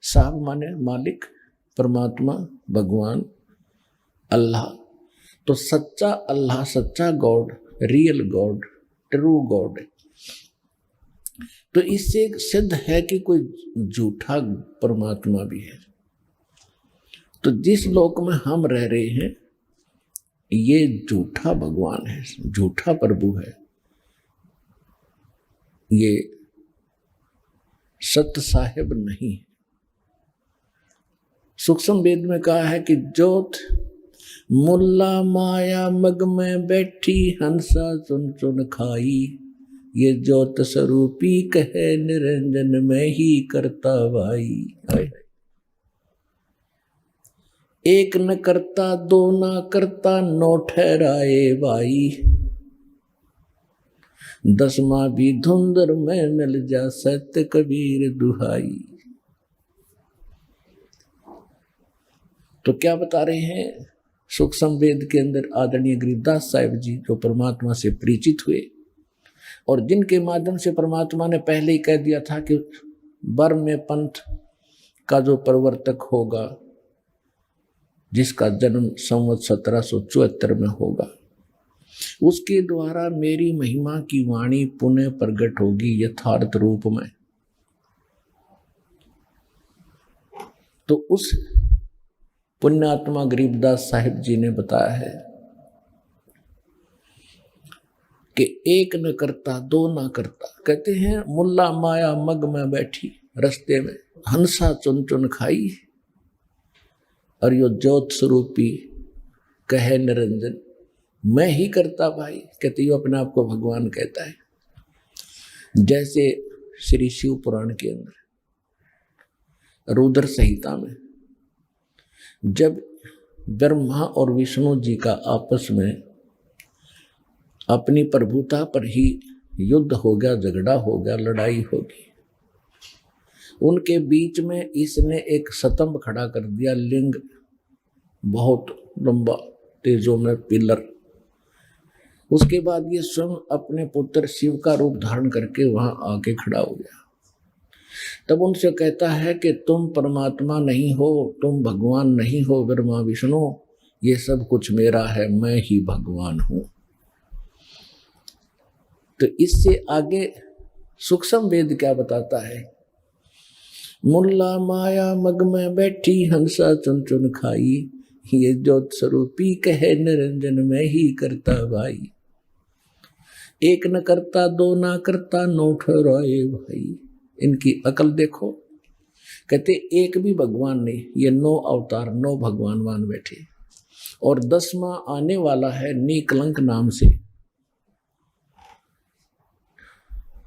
साहब माने मालिक, परमात्मा, भगवान, अल्लाह। तो सच्चा अल्लाह, सच्चा God, real God, true God. तो इससे सिद्ध है कि कोई झूठा परमात्मा भी है। तो जिस लोक में हम रह रहे हैं, ये झूठा भगवान है, झूठा प्रभु है। ये सत्य साहिब नहीं है। सूक्ष्म वेद में कहा है कि ज्योत मुल्ला माया मग में बैठी हंसा चुन चुन खाई, ये ज्योत स्वरूपी कहे निरंजन में ही करता भाई। एक न करता दो न करता नौ ठहराए भाई, दसवां भी धुंधर में मिल जा सत्य कबीर दुहाई। तो क्या बता रहे हैं सूक्ष्म वेद के अंदर आदरणीय गरीबदास साहिब जी, जो परमात्मा से परिचित हुए, और जिनके माध्यम से परमात्मा ने पहले ही कह दिया था कि बर्म में पंथ का जो प्रवर्तक होगा, जिसका जन्म संवत 1774 में होगा, उसके द्वारा मेरी महिमा की वाणी पुनः प्रकट होगी यथार्थ रूप में। तो उस पुण्यात्मा गरीबदास साहिब जी ने बताया है कि एक न करता दो न करता। कहते हैं मुल्ला माया मग में बैठी, रस्ते में हंसा चुन चुन खाई, और यो ज्योत स्वरूपी कहे निरंजन मैं ही करता भाई। कहते यो अपने आप को भगवान कहता है। जैसे श्री शिव पुराण के अंदर रुद्र संहिता में जब ब्रह्मा और विष्णु जी का आपस में अपनी प्रभुता पर ही युद्ध हो गया, झगड़ा हो गया, लड़ाई होगी, उनके बीच में इसने एक स्तंभ खड़ा कर दिया, लिंग बहुत लंबा तेजों में पिलर। उसके बाद ये स्वयं अपने पुत्र शिव का रूप धारण करके वहां आके खड़ा हो गया। तब उनसे कहता है कि तुम परमात्मा नहीं हो, तुम भगवान नहीं हो ब्रह्मा विष्णु, ये सब कुछ मेरा है, मैं ही भगवान हूं। तो इससे आगे सूक्ष्म वेद क्या बताता है, मुल्ला माया मग में बैठी हंसा चुन चुन खाई, ये ज्योत स्वरूपी कहे निरंजन में ही करता भाई। एक न करता दो न करता नौ ठहराए भाई। इनकी अकल देखो, कहते एक भी भगवान नहीं, ये 9 अवतार 9 भगवान मान बैठे, और 10वां आने वाला है निकलंक नाम से,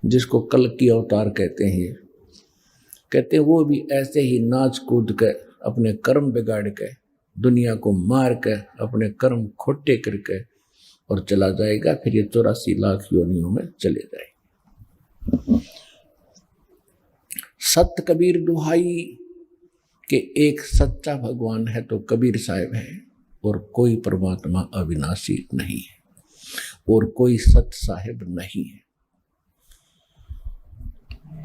जिसको कल की अवतार कहते हैं। कहते हैं वो भी ऐसे ही नाच कूद के अपने कर्म बिगाड़ के, दुनिया को मार के, अपने कर्म खोटे करके और चला जाएगा, फिर ये 84 लाख योनियों में चले जाएगा। सत कबीर दुहाई कि एक सच्चा भगवान है तो कबीर साहब है, और कोई परमात्मा अविनाशी नहीं है, और कोई सत साहिब नहीं है।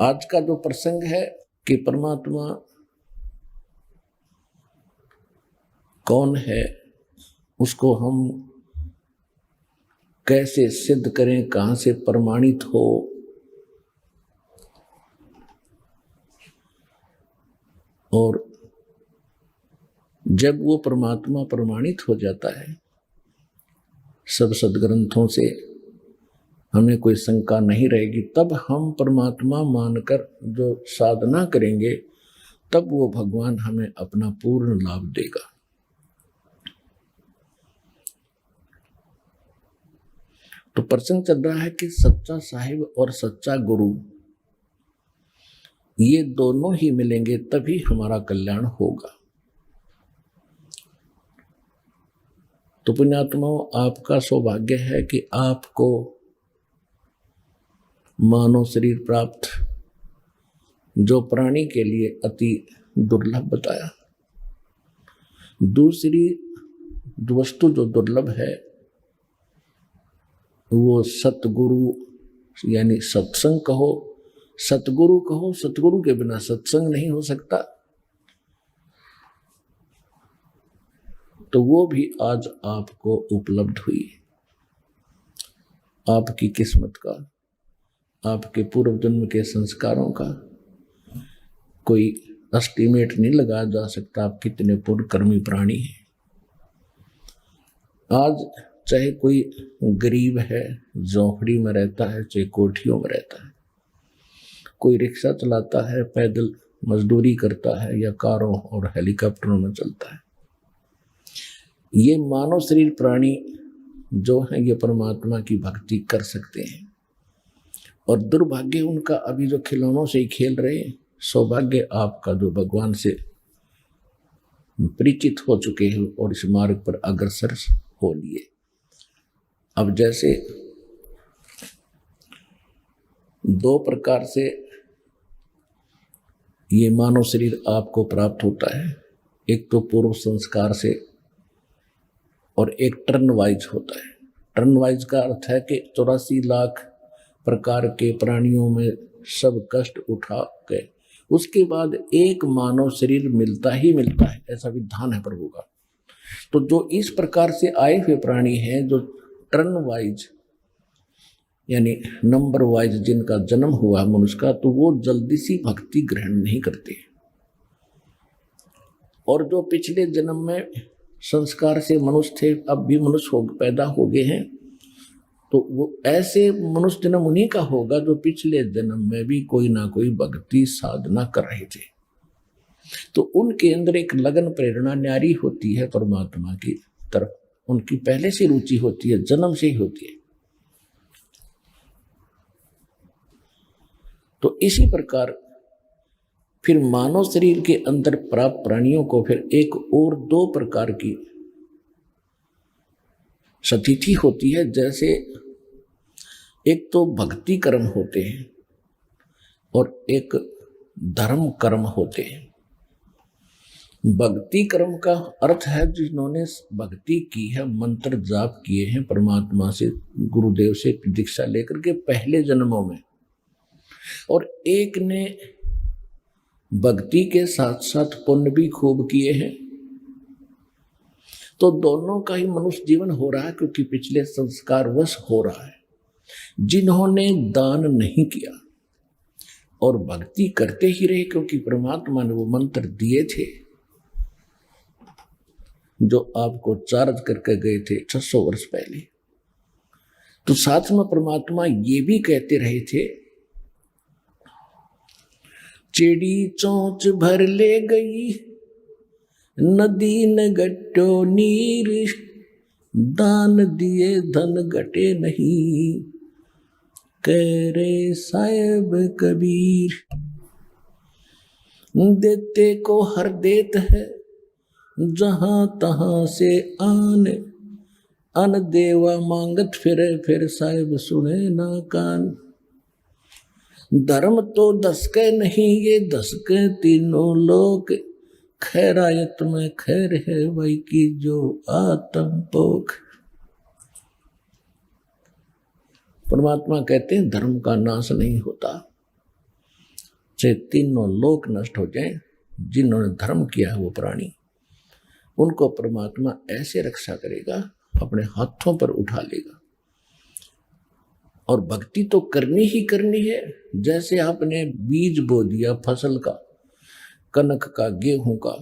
आज का जो प्रसंग है कि परमात्मा कौन है, उसको हम कैसे सिद्ध करें, कहां से प्रमाणित हो, और जब वो परमात्मा प्रमाणित हो जाता है सब सदग्रंथों से, हमें कोई शंका नहीं रहेगी, तब हम परमात्मा मानकर जो साधना करेंगे तब वो भगवान हमें अपना पूर्ण लाभ देगा। तो प्रसंग चल रहा है कि सच्चा साहिब और सच्चा गुरु ये दोनों ही मिलेंगे तभी हमारा कल्याण होगा। तो पुण्यात्माओं, आपका सौभाग्य है कि आपको मानव शरीर प्राप्त, जो प्राणी के लिए अति दुर्लभ बताया। दूसरी वस्तु जो दुर्लभ है वो सतगुरु यानी सत्संग कहो, सतगुरु कहो, सतगुरु के बिना सत्संग नहीं हो सकता। तो वो भी आज आपको उपलब्ध हुई। आपकी किस्मत का, आपके पूर्व जन्म के संस्कारों का कोई एस्टीमेट नहीं लगाया जा सकता। आप कितने पुण्य कर्मी प्राणी हैं। आज चाहे कोई गरीब है, झोंपड़ी में रहता है, चाहे कोठियों में रहता है, कोई रिक्शा चलाता है, पैदल मजदूरी करता है, या कारों और हेलीकॉप्टरों में चलता है, ये मानव शरीर प्राणी जो है ये परमात्मा की भक्ति कर सकते हैं। और दुर्भाग्य उनका अभी जो खिलौनों से ही खेल रहे हैं। सौभाग्य आपका जो भगवान से परिचित हो चुके हैं और इस मार्ग पर अग्रसर हो लिए। अब जैसे दो प्रकार से ये मानव शरीर आपको प्राप्त होता है, एक तो पूर्व संस्कार से और एक टर्न वाइज होता है। टर्न वाइज का अर्थ है कि 84 लाख प्रकार के प्राणियों में सब कष्ट उठा के उसके बाद एक मानव शरीर मिलता ही मिलता है, ऐसा विधान है प्रभु का। तो जो इस प्रकार से आए हुए प्राणी हैं, जो टर्न वाइज यानी नंबर वाइज जिनका जन्म हुआ मनुष्य का, तो वो जल्दी सी भक्ति ग्रहण नहीं करते। और जो पिछले जन्म में संस्कार से मनुष्य थे, अब भी मनुष्य पैदा हो गए हैं, तो वो ऐसे मनुष्य जन्म उन्हीं का होगा जो पिछले जन्म में भी कोई ना कोई भक्ति साधना कर रहे थे। तो उनके अंदर एक लगन प्रेरणा न्यारी होती है परमात्मा की तरफ, उनकी पहले से रुचि होती है, जन्म से ही होती है। तो इसी प्रकार फिर मानव शरीर के अंदर प्राप्त प्राणियों को फिर एक और दो प्रकार की स्थिति होती है। जैसे एक तो भक्ति कर्म होते हैं और एक धर्म कर्म होते हैं। भक्ति कर्म का अर्थ है जिन्होंने भक्ति की है, मंत्र जाप किए हैं परमात्मा से, गुरुदेव से दीक्षा लेकर के पहले जन्मों में, और एक ने भक्ति के साथ साथ पुण्य भी खूब किए हैं। तो दोनों का ही मनुष्य जीवन हो रहा है, क्योंकि पिछले संस्कार वश हो रहा है। जिन्होंने दान नहीं किया और भक्ति करते ही रहे, क्योंकि परमात्मा ने वो मंत्र दिए थे जो आपको चार्ज करके गए थे 600 वर्ष पहले, तो साथ में परमात्मा ये भी कहते रहे थे, चिड़ी चोंच भर ले गई नदी न गट्टो नीर, दान दिए धन घटे नहीं, कह रे साहेब कबीर। देते को हर देत है, जहां तहां से आने, अन देवा मांगत फिर साहिब सुने ना कान। धर्म तो 10 के नहीं, ये 10 के तीनों लोक, खैरायत में खैर है वही की जो आत्म पोख। परमात्मा कहते हैं धर्म का नाश नहीं होता, चाहे तीनों लोक नष्ट हो जाएं, जिन्होंने धर्म किया है वो प्राणी, उनको परमात्मा ऐसे रक्षा करेगा, अपने हाथों पर उठा लेगा। और भक्ति तो करनी ही करनी है। जैसे आपने बीज बो दिया फसल का, कनक का, गेहूं का,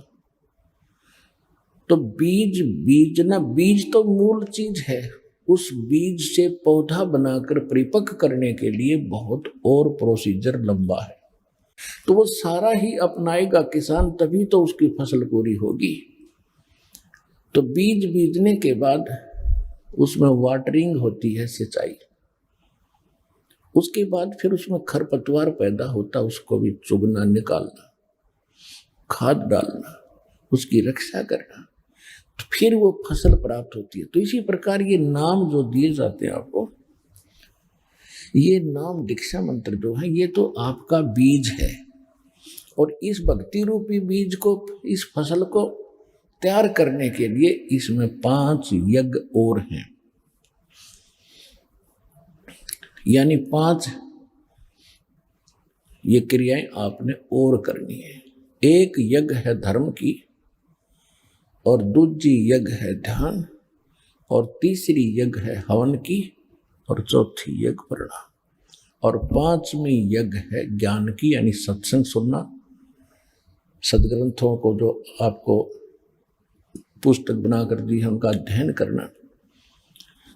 तो बीज तो मूल चीज है। उस बीज से पौधा बनाकर परिपक्व करने के लिए बहुत और प्रोसीजर लंबा है, तो वो सारा ही अपनाएगा किसान, तभी तो उसकी फसल पूरी होगी। तो बीज बीजने के बाद उसमें वाटरिंग होती है, सिंचाई, उसके बाद फिर उसमें खरपतवार पैदा होता, उसको भी चुगना, निकालना, खाद डालना, उसकी रक्षा करना, तो फिर वो फसल प्राप्त होती है। तो इसी प्रकार ये नाम जो दिए जाते हैं आपको, ये नाम दीक्षा मंत्र जो है, ये तो आपका बीज है। और इस भक्ति रूपी बीज को, इस फसल को तैयार करने के लिए इसमें 5 यज्ञ और हैं, यानी 5 ये क्रियाएं आपने और करनी है। एक यज्ञ है धर्म की, और दूसरी यज्ञ है ध्यान, और तीसरी यज्ञ है हवन की, और चौथी यज्ञ प्रणाम, और 5वीं यज्ञ है ज्ञान की, यानी सत्संग सुनना, सदग्रंथों को जो आपको पुस्तक बनाकर दी है उनका अध्ययन करना।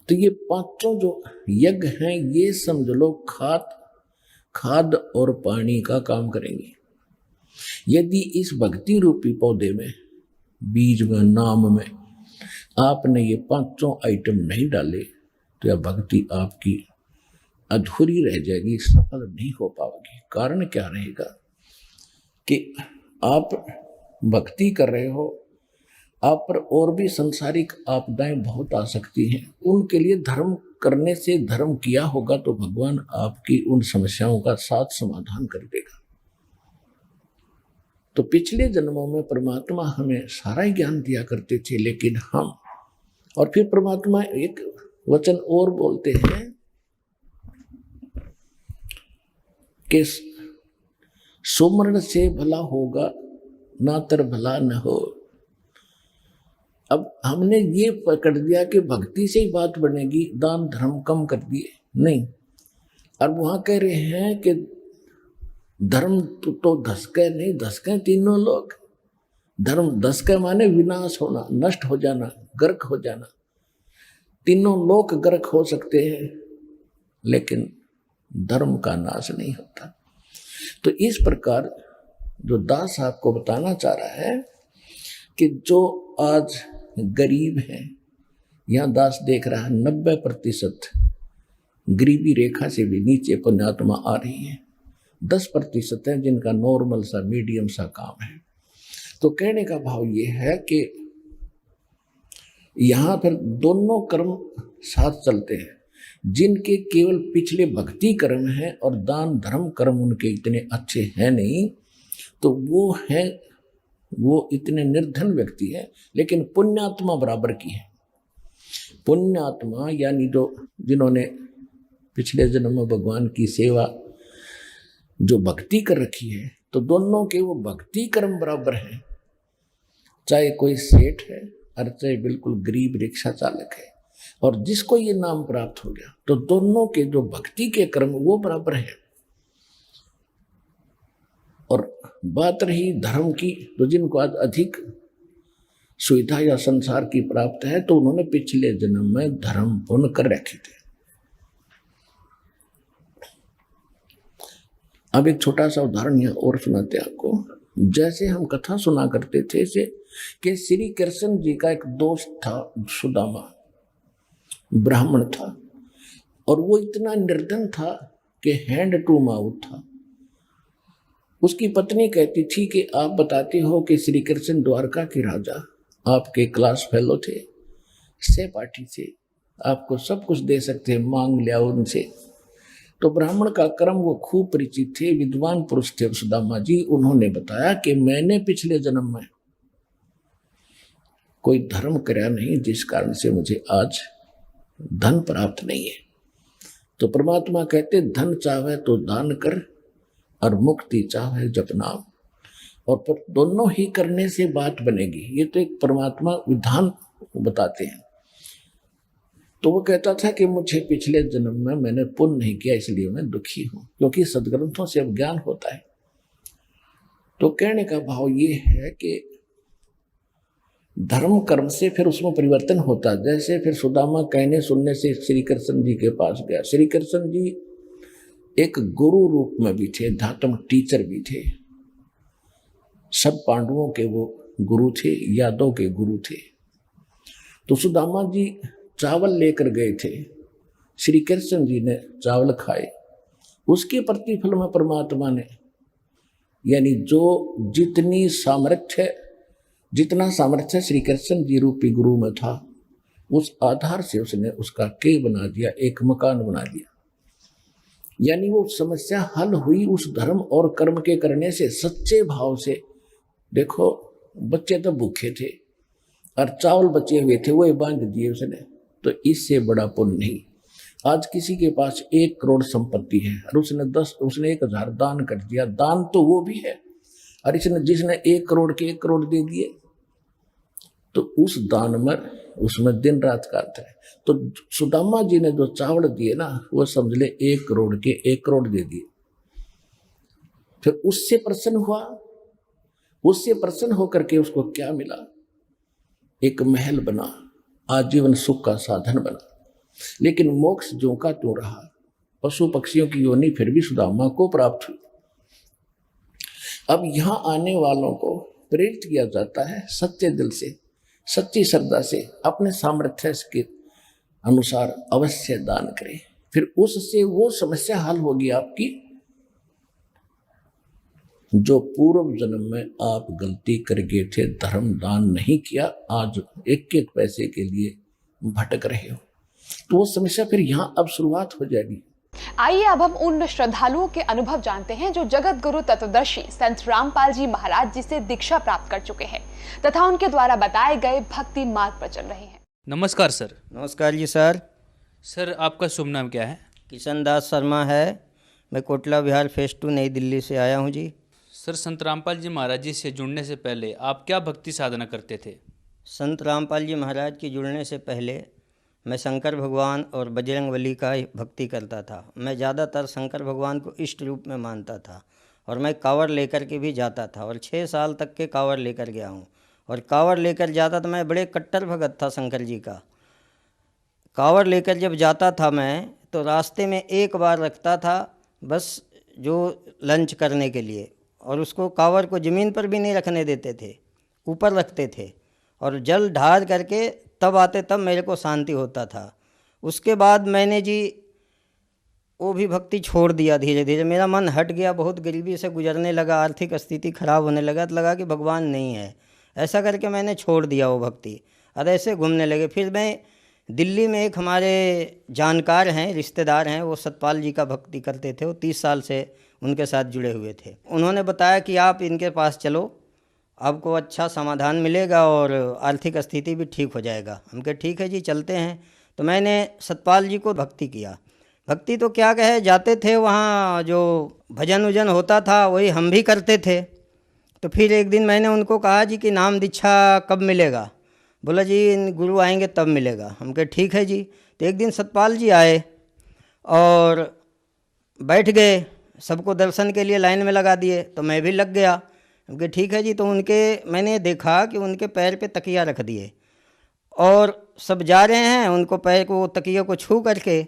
तो ये 5 जो यज्ञ हैं, ये समझ लो खाद और पानी का काम करेंगे। यदि इस भक्ति रूपी पौधे में, बीज में, नाम में आपने ये 5 आइटम नहीं डाले, तो यह भक्ति आपकी अधूरी रह जाएगी, सफल नहीं हो पाएगी। कारण क्या रहेगा कि आप भक्ति कर रहे हो, आप पर और भी संसारिक आपदाएं बहुत आ सकती हैं, उनके लिए धर्म करने से, धर्म किया होगा तो भगवान आपकी उन समस्याओं का साथ समाधान कर देगा। तो पिछले जन्मों में परमात्मा हमें सारा ही ज्ञान दिया करते थे, लेकिन हम, और फिर परमात्मा एक वचन और बोलते हैं कि सुमरण से भला होगा, ना तर भला न हो। अब हमने ये पकड़ दिया कि भक्ति से ही बात बनेगी, दान धर्म कम कर दिए, नहीं। अब वहां कह रहे हैं कि धर्म तो 10 के नहीं, 10 के तीनों लोग। धर्म 10 के माने विनाश होना, नष्ट हो जाना, गर्क हो जाना। तीनों लोग गर्क हो सकते हैं, लेकिन धर्म का नाश नहीं होता। तो इस प्रकार जो दास आपको बताना चाह रहा है कि जो आज गरीब है, यहां दास देख रहा है 90% गरीबी रेखा से भी नीचे पुण्यात्मा आ रही है, 10% है जिनका नॉर्मल सा, मीडियम सा काम है। तो कहने का भाव ये है कि यहां फिर दोनों कर्म साथ चलते हैं। जिनके केवल पिछले भक्ति कर्म हैं और दान धर्म कर्म उनके इतने अच्छे हैं नहीं, तो वो इतने निर्धन व्यक्ति है, लेकिन पुण्यात्मा बराबर की है। पुण्यात्मा यानी जिन्होंने पिछले जन्म में भगवान की सेवा, जो भक्ति कर रखी है, तो दोनों के वो भक्ति कर्म बराबर हैं। चाहे कोई सेठ है और चाहे बिल्कुल गरीब रिक्शा चालक है, और जिसको ये नाम प्राप्त हो गया, तो दोनों के जो भक्ति के कर्म वो बराबर है। और बात रही धर्म की, तो जिनको आज अधिक सुविधा या संसार की प्राप्त है, तो उन्होंने पिछले जन्म में धर्म पुण्य कर रखे थे। अब एक छोटा सा उदाहरण यहाँ और सुनाते आपको। जैसे हम कथा सुना करते थे कि श्री कृष्ण जी का एक दोस्त था, सुदामा, ब्राह्मण था, और वो इतना निर्धन था कि हैंड टू माउथ था। उसकी पत्नी कहती थी कि आप बताते हो कि श्री कृष्ण द्वारका के राजा, आपके क्लास फेलो थे, सहपाठी थे, आपको सब कुछ दे सकते हैं, मांग लिया उनसे। तो ब्राह्मण का कर्म वो खूब परिचित थे, विद्वान पुरुष थे सुदामा जी। उन्होंने बताया कि मैंने पिछले जन्म में कोई धर्म कराया नहीं, जिस कारण से मुझे आज धन प्राप्त नहीं है। तो परमात्मा कहते धन चाहे तो दान कर और मुक्ति चाहे जप नाम, और पर दोनों ही करने से बात बनेगी। ये तो एक परमात्मा विधान बताते हैं। तो वो कहता था कि मुझे पिछले जन्म में मैंने पुण्य नहीं किया, इसलिए मैं दुखी हूं, क्योंकि सदग्रंथों से अब ज्ञान होता है। तो कहने का भाव ये है कि धर्म कर्म से फिर उसमें परिवर्तन होता। जैसे फिर सुदामा कहने सुनने से श्री कृष्ण जी के पास गया। श्री कृष्ण जी एक गुरु रूप में भी थे, धात्म टीचर भी थे। सब पांडवों के वो गुरु थे, यादव के गुरु थे। तो सुदामा जी चावल लेकर गए थे, श्री कृष्ण जी ने चावल खाए। उसके प्रतिफल में परमात्मा ने, यानी जो जितना सामर्थ्य श्री कृष्ण जी रूपी गुरु में था, उस आधार से उसने उसका के बना दिया, एक मकान बना दिया। यानी वो समस्या हल हुई उस धर्म और कर्म के करने से, सच्चे भाव से। देखो बच्चे तो भूखे थे और चावल बचे हुए थे, वो बांध दिए उसने, तो इससे बड़ा पुण्य नहीं। आज किसी के पास 1 करोड़ संपत्ति है और उसने 1000 दान कर दिया, दान तो वो भी है। और जिसने 1 करोड़ के 1 करोड़ दे दिए, तो उस दान में उसमें दिन रात का अर्थ है। तो सुदामा जी ने जो चावल दिए ना, वो समझ ले 1 करोड़ के 1 करोड़ दे दिए। फिर उससे प्रसन्न हुआ, उससे प्रसन्न होकर के उसको क्या मिला? एक महल बना, आजीवन सुख का साधन बना। लेकिन मोक्ष जो का तो रहा, पशु पक्षियों की योनि फिर भी सुदामा को प्राप्त हुई। अब यहां आने वालों को प्रेरित किया जाता है सच्चे दिल से, सच्ची श्रद्धा से, अपने सामर्थ्य के अनुसार अवश्य दान करें। फिर उससे वो समस्या हल होगी आपकी जो पूर्व जन्म में आप गलती कर गए थे, धर्म दान नहीं किया, आज 1-1 पैसे के लिए भटक रहे हो, तो वो समस्या फिर यहाँ अब शुरुआत हो जाएगी। आइए अब हम उन श्रद्धालुओं के अनुभव जानते हैं जो जगत गुरु तत्वदर्शी संत रामपाल जी महाराज जी से दीक्षा प्राप्त कर चुके हैं तथा उनके द्वारा बताए गए भक्ति मार्ग पर चल रहे हैं। नमस्कार सर। नमस्कार जी सर। सर आपका शुभ नाम क्या है? किशन दास शर्मा है। मैं कोटला विहार फेज 2 नई दिल्ली से आया हूँ जी। सर संत रामपाल जी महाराज जी से जुड़ने से पहले आप क्या भक्ति साधना करते थे? संत रामपाल जी महाराज के जुड़ने से पहले मैं शंकर भगवान और बजरंगबली का भक्ति करता था। मैं ज़्यादातर शंकर भगवान को इष्ट रूप में मानता था और मैं कांवड़ लेकर के भी जाता था और 6 साल तक के कांवड़ लेकर गया हूँ। और कांवड़ लेकर जाता था, मैं बड़े कट्टर भगत था शंकर जी का। कांवड़ लेकर जब जाता था मैं, तो रास्ते में एक बार रखता था बस जो लंच करने के लिए, और उसको कांवड़ को ज़मीन पर भी नहीं रखने देते थे, ऊपर रखते थे और जल ढार करके तब आते, तब मेरे को शांति होता था। उसके बाद मैंने जी वो भी भक्ति छोड़ दिया धीरे धीरे। मेरा मन हट गया, बहुत गरीबी से गुजरने लगा, आर्थिक स्थिति खराब होने लगा, तो लगा कि भगवान नहीं है, ऐसा करके मैंने छोड़ दिया वो भक्ति और ऐसे घूमने लगे। फिर मैं दिल्ली में एक हमारे जानकार हैं, रिश्तेदार हैं, वो सतपाल जी का भक्ति करते थे, वो 30 साल से उनके साथ जुड़े हुए थे। उन्होंने बताया कि आप इनके पास चलो, आपको अच्छा समाधान मिलेगा और आर्थिक स्थिति भी ठीक हो जाएगा। हम कहे ठीक है जी, चलते हैं। तो मैंने सतपाल जी को भक्ति किया। भक्ति तो क्या कहे, जाते थे वहाँ जो भजन वजन होता था वही हम भी करते थे। तो फिर एक दिन मैंने उनको कहा जी कि नाम दीक्षा कब मिलेगा? बोला जी गुरु आएंगे तब मिलेगा। हम कहे ठीक है जी। तो एक दिन सतपाल जी आए और बैठ गए, सबको दर्शन के लिए लाइन में लगा दिए, तो मैं भी लग गया। उनके ठीक है जी। तो मैंने देखा कि उनके पैर पे तकिया रख दिए और सब जा रहे हैं, उनको पैर को तकिया को छू करके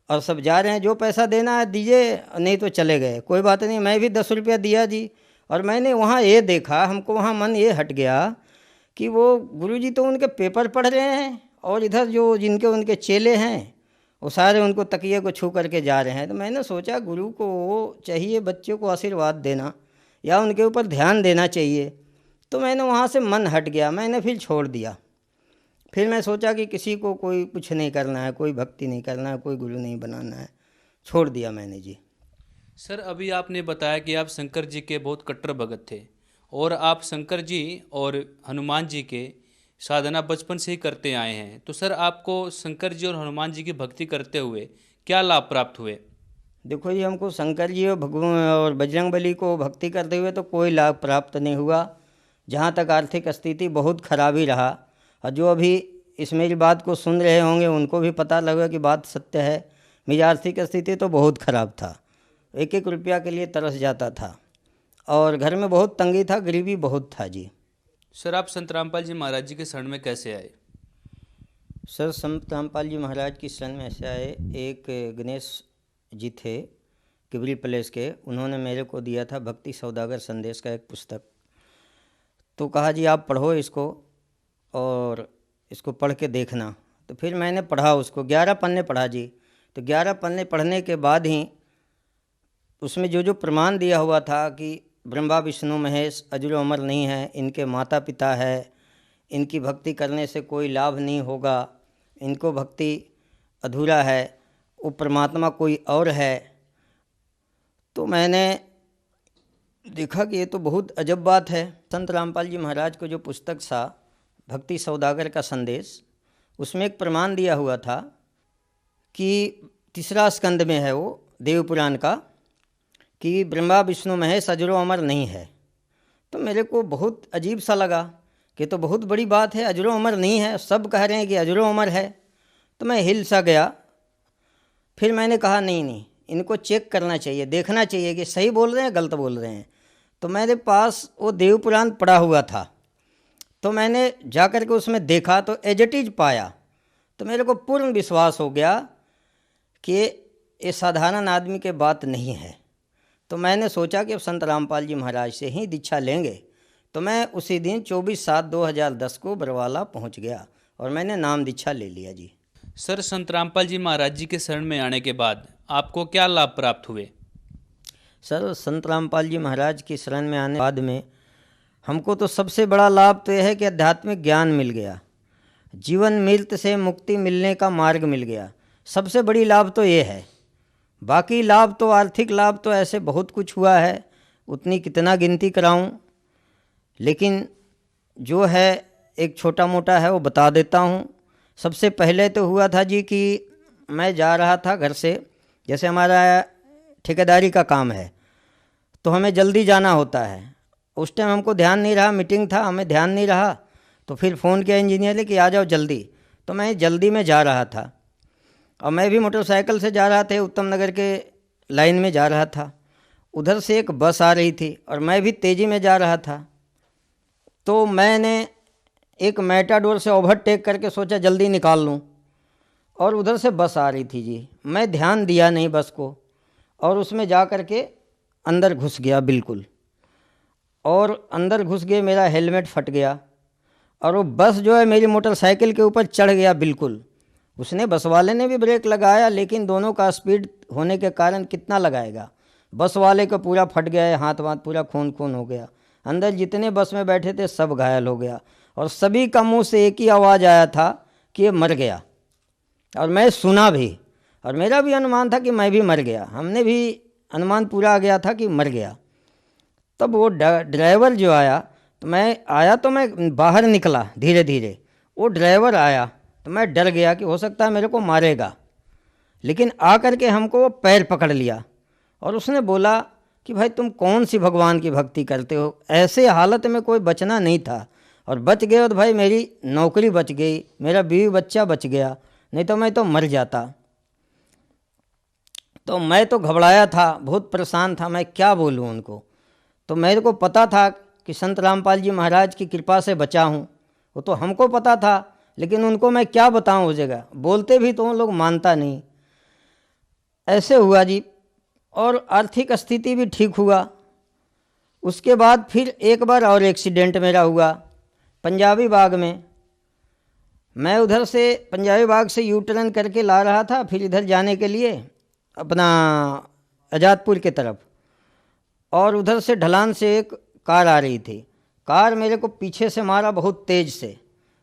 और सब जा रहे हैं, जो पैसा देना है दीजिए, नहीं तो चले गए। कोई बात नहीं, मैं भी 10 रुपया दिया जी। और मैंने वहाँ ये देखा, हमको वहाँ मन ये हट गया कि वो गुरुजी तो उनके पेपर पढ़ रहे हैं और इधर जो जिनके उनके चेले हैं वो सारे उनको तकिए को छू करके जा रहे हैं। तो मैंने सोचा गुरु को चाहिए बच्चों को आशीर्वाद देना, या उनके ऊपर ध्यान देना चाहिए। तो मैंने वहाँ से मन हट गया, मैंने फिर छोड़ दिया। फिर मैं सोचा कि किसी को कोई कुछ नहीं करना है, कोई भक्ति नहीं करना है, कोई गुरु नहीं बनाना है, छोड़ दिया मैंने जी। सर, अभी आपने बताया कि आप शंकर जी के बहुत कट्टर भगत थे और आप शंकर जी और हनुमान जी के साधना बचपन से ही करते आए हैं। तो सर, आपको शंकर जी और हनुमान जी की भक्ति करते हुए क्या लाभ प्राप्त हुए? देखो जी, हमको शंकर जी और भगवान और बजरंगबली को भक्ति करते हुए तो कोई लाभ प्राप्त नहीं हुआ। जहाँ तक आर्थिक स्थिति बहुत खराब ही रहा। और जो अभी इस मेरी बात को सुन रहे होंगे उनको भी पता लगा कि बात सत्य है। मेरी आर्थिक स्थिति तो बहुत ख़राब था, एक एक रुपया के लिए तरस जाता था और घर में बहुत तंगी था, गरीबी बहुत था जी। सर, आप संत रामपाल जी महाराज जी के शरण में कैसे आए? सर, संत रामपाल जी महाराज की शरण में ऐसे आए, एक गणेश जी थे किबरी प्लेस के, उन्होंने मेरे को दिया था भक्ति सौदागर संदेश का एक पुस्तक। तो कहा जी आप पढ़ो इसको और इसको पढ़ के देखना। तो फिर मैंने पढ़ा उसको, 11 पन्ने पढ़ा जी। तो 11 पन्ने पढ़ने के बाद ही उसमें जो जो प्रमाण दिया हुआ था कि ब्रह्मा विष्णु महेश अजर अमर नहीं है, इनके माता पिता है, इनकी भक्ति करने से कोई लाभ नहीं होगा, इनको भक्ति अधूरा है, वो परमात्मा कोई और है। तो मैंने देखा कि ये तो बहुत अजब बात है। संत रामपाल जी महाराज को जो पुस्तक था भक्ति सौदागर का संदेश, उसमें एक प्रमाण दिया हुआ था कि 3 स्कंद में है वो देव पुराण का, कि ब्रह्मा विष्णु महेश अजरो अमर नहीं है। तो मेरे को बहुत अजीब सा लगा कि तो बहुत बड़ी बात है, अजरो अमर नहीं है, सब कह रहे हैं कि अजरो अमर है। तो मैं हिल सा गया। फिर मैंने कहा नहीं, इनको चेक करना चाहिए, देखना चाहिए कि सही बोल रहे हैं गलत बोल रहे हैं। तो मेरे पास वो देव पुराण पढ़ा हुआ था, तो मैंने जा कर के उसमें देखा तो एज इट इज पाया। तो मेरे को पूर्ण विश्वास हो गया कि ये साधारण आदमी के बात नहीं है। तो मैंने सोचा कि अब संत रामपाल जी महाराज से ही दीक्षा लेंगे। तो मैं उसी दिन 24/7/2010 को बरवाला पहुंच गया और मैंने नाम दीक्षा ले लिया जी। सर, संत रामपाल जी महाराज जी के शरण में आने के बाद आपको क्या लाभ प्राप्त हुए? सर, संत रामपाल जी महाराज की शरण में आने के बाद में हमको तो सबसे बड़ा लाभ तो यह है कि आध्यात्मिक ज्ञान मिल गया, जीवन मृत्यु से मुक्ति मिलने का मार्ग मिल गया। सबसे बड़ी लाभ तो ये है। बाकी लाभ तो आर्थिक लाभ तो ऐसे बहुत कुछ हुआ है, उतनी कितना गिनती कराऊं, लेकिन जो है एक छोटा मोटा है वो बता देता हूं। सबसे पहले तो हुआ था जी कि मैं जा रहा था घर से, जैसे हमारा ठेकेदारी का काम है तो हमें जल्दी जाना होता है। उस टाइम हमको ध्यान नहीं रहा, मीटिंग था, हमें ध्यान नहीं रहा। तो फिर फ़ोन किया इंजीनियर ने कि आ जाओ जल्दी। तो मैं जल्दी में जा रहा था और मैं भी मोटरसाइकिल से जा रहा था, उत्तम नगर के लाइन में जा रहा था। उधर से एक बस आ रही थी और मैं भी तेज़ी में जा रहा था। तो मैंने एक मैटाडोर से ओवरटेक करके सोचा जल्दी निकाल लूँ, और उधर से बस आ रही थी जी। मैं ध्यान दिया नहीं बस को और उसमें जा कर के अंदर घुस गया बिल्कुल, और अंदर घुस गए, मेरा हेलमेट फट गया और वो बस जो है मेरी मोटरसाइकिल के ऊपर चढ़ गया बिल्कुल। उसने बस वाले ने भी ब्रेक लगाया, लेकिन दोनों का स्पीड होने के कारण कितना लगाएगा। बस वाले का पूरा फट गया, हाथ वाथ पूरा खून खून हो गया। अंदर जितने बस में बैठे थे सब घायल हो गया और सभी का मुंह से एक ही आवाज़ आया था कि ये मर गया। और मैं सुना भी और मेरा भी अनुमान था कि मैं भी मर गया। हमने भी अनुमान पूरा आ गया था कि मर गया। तब वो ड्राइवर जो आया, तो मैं बाहर निकला धीरे धीरे। वो ड्राइवर आया तो मैं डर गया कि हो सकता है मेरे को मारेगा, लेकिन आ कर के हमको वो पैर पकड़ लिया और उसने बोला कि भाई तुम कौन सी भगवान की भक्ति करते हो। ऐसे हालत में कोई बचना नहीं था, और बच गए तो भाई मेरी नौकरी बच गई, मेरा बीवी बच्चा बच गया, नहीं तो मैं तो मर जाता। तो मैं तो घबराया था, बहुत परेशान था, मैं क्या बोलूँ उनको। तो मेरे को पता था कि संत रामपाल जी महाराज की कृपा से बचा हूँ, वो तो हमको पता था, लेकिन उनको मैं क्या बताऊँ उस जगह। बोलते भी तो उन लोग मानता नहीं। ऐसे हुआ जी, और आर्थिक स्थिति भी ठीक हुआ। उसके बाद फिर एक बार और एक्सीडेंट मेरा हुआ पंजाबी बाग में। मैं उधर से पंजाबी बाग से यू टर्न करके ला रहा था फिर इधर जाने के लिए अपना आज़ादपुर के तरफ। और उधर से ढलान से एक कार आ रही थी। कार मेरे को पीछे से मारा बहुत तेज़ से।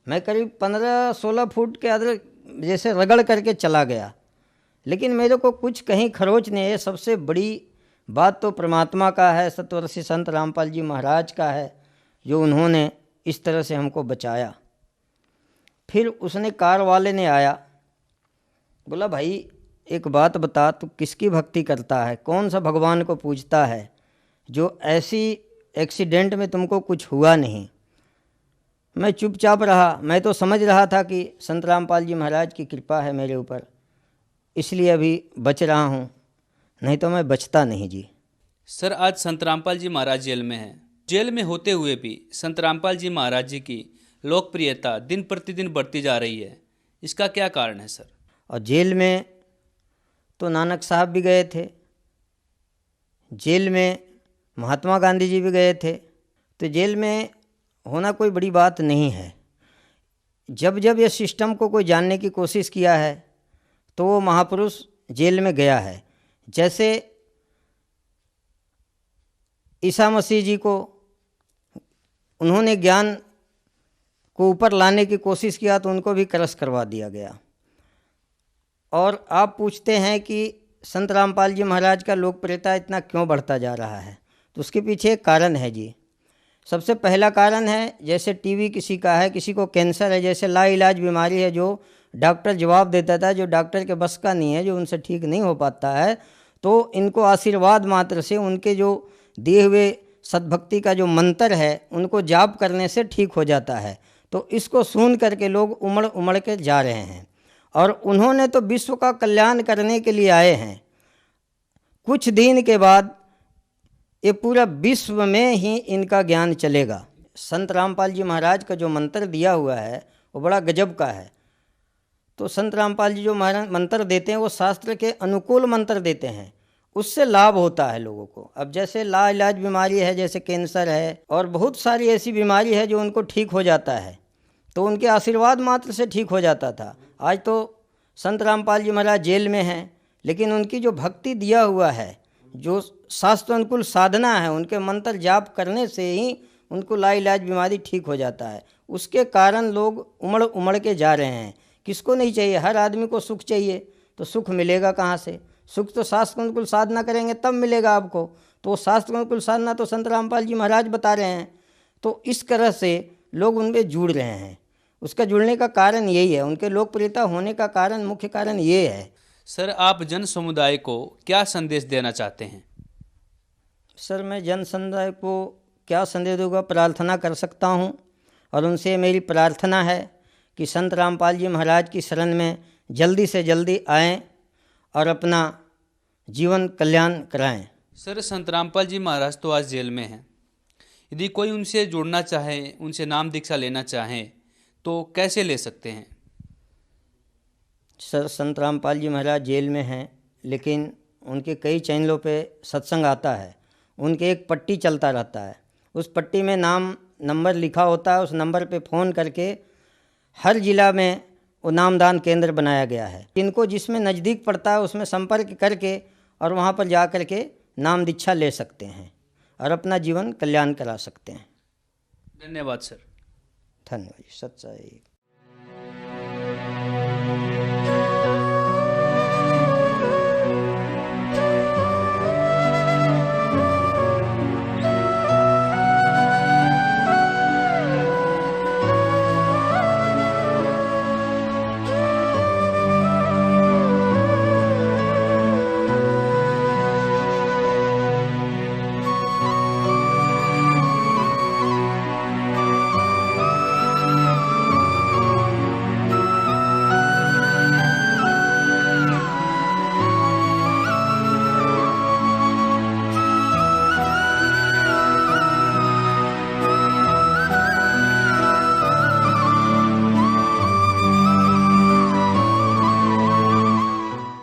मैं करीब 15-16 फुट के अंदर जैसे रगड़ करके चला गया, लेकिन मेरे को कुछ कहीं खरोच नहीं है। सबसे बड़ी बात तो परमात्मा का है, सत्वर्षी संत रामपाल जी महाराज का है, जो उन्होंने इस तरह से हमको बचाया। फिर उसने कार वाले ने आया, बोला भाई एक बात बता, तू किसकी भक्ति करता है, कौन सा भगवान को पूजता है जो ऐसी एक्सीडेंट में तुमको कुछ हुआ नहीं। मैं चुपचाप रहा। मैं तो समझ रहा था कि संत रामपाल जी महाराज की कृपा है मेरे ऊपर, इसलिए अभी बच रहा हूँ, नहीं तो मैं बचता नहीं जी। सर आज संत रामपाल जी महाराज जेल में हैं। जेल में होते हुए भी संत रामपाल जी महाराज जी की लोकप्रियता दिन प्रतिदिन बढ़ती जा रही है, इसका क्या कारण है सर? और जेल में तो नानक साहब भी गए थे, जेल में महात्मा गांधी जी भी गए थे, तो जेल में होना कोई बड़ी बात नहीं है। जब जब ये सिस्टम को कोई जानने की कोशिश किया है तो वो महापुरुष जेल में गया है। जैसे ईसा मसीह जी को उन्होंने ज्ञान को ऊपर लाने की कोशिश किया तो उनको भी क्रश करवा दिया गया। और आप पूछते हैं कि संत रामपाल जी महाराज का लोकप्रियता इतना क्यों बढ़ता जा रहा है, तो उसके पीछे एक कारण है जी। सबसे पहला कारण है, जैसे टीबी किसी का है, किसी को कैंसर है, जैसे लाइलाज बीमारी है जो डॉक्टर जवाब देता था, जो डॉक्टर के बस का नहीं है, जो उनसे ठीक नहीं हो पाता है, तो इनको आशीर्वाद मात्र से उनके जो दिए हुए सद्भक्ति का जो मंत्र है उनको जाप करने से ठीक हो जाता है। तो इसको सुन करके लोग उमड़ उमड़ के जा रहे हैं, और उन्होंने तो विश्व का कल्याण करने के लिए आए हैं। कुछ दिन के बाद ये पूरा विश्व में ही इनका ज्ञान चलेगा। संत रामपाल जी महाराज का जो मंत्र दिया हुआ है वो बड़ा गजब का है। तो संत रामपाल जी जो महाराज मंत्र देते हैं वो शास्त्र के अनुकूल मंत्र देते हैं, उससे लाभ होता है लोगों को। अब जैसे लाइलाज बीमारी है, जैसे कैंसर है और बहुत सारी ऐसी बीमारी है जो उनको ठीक हो जाता है, तो उनके आशीर्वाद मात्र से ठीक हो जाता था। आज तो संत रामपाल जी महाराज जेल में हैं, लेकिन उनकी जो भक्ति दिया हुआ है, जो शास्त्र अनुकूल साधना है, उनके मंत्र जाप करने से ही उनको लाइलाज बीमारी ठीक हो जाता है। उसके कारण लोग उमड़ उमड़ के जा रहे हैं। किसको नहीं चाहिए? हर आदमी को सुख चाहिए, तो सुख मिलेगा कहाँ से? सुख तो शास्त्र अनुकूल साधना करेंगे तब मिलेगा आपको। तो शास्त्र अनुकूल साधना तो संत रामपाल जी महाराज बता रहे हैं। तो इस तरह से लोग उनमें जुड़ रहे हैं। उसका जुड़ने का कारण यही है, उनके लोकप्रियता होने का कारण, मुख्य कारण ये है। सर आप जन समुदाय को क्या संदेश देना चाहते हैं? सर मैं जन समुदाय को क्या संदेश दूंगा, प्रार्थना कर सकता हूँ, और उनसे मेरी प्रार्थना है कि संत रामपाल जी महाराज की शरण में जल्दी से जल्दी आएँ और अपना जीवन कल्याण कराएं। सर संत रामपाल जी महाराज तो आज जेल में हैं, यदि कोई उनसे जुड़ना चाहे, उनसे नाम दीक्षा लेना चाहे तो कैसे ले सकते हैं? सर संत रामपाल जी महाराज जेल में हैं, लेकिन उनके कई चैनलों पे सत्संग आता है, उनके एक पट्टी चलता रहता है, उस पट्टी में नाम नंबर लिखा होता है। उस नंबर पे फ़ोन करके हर जिला में वो नामदान केंद्र बनाया गया है। इनको जिसमें नज़दीक पड़ता है उसमें संपर्क करके और वहाँ पर जा कर के नाम दीक्षा ले सकते हैं और अपना जीवन कल्याण करा सकते हैं। धन्यवाद सर। धन्यवाद। सच्चाई।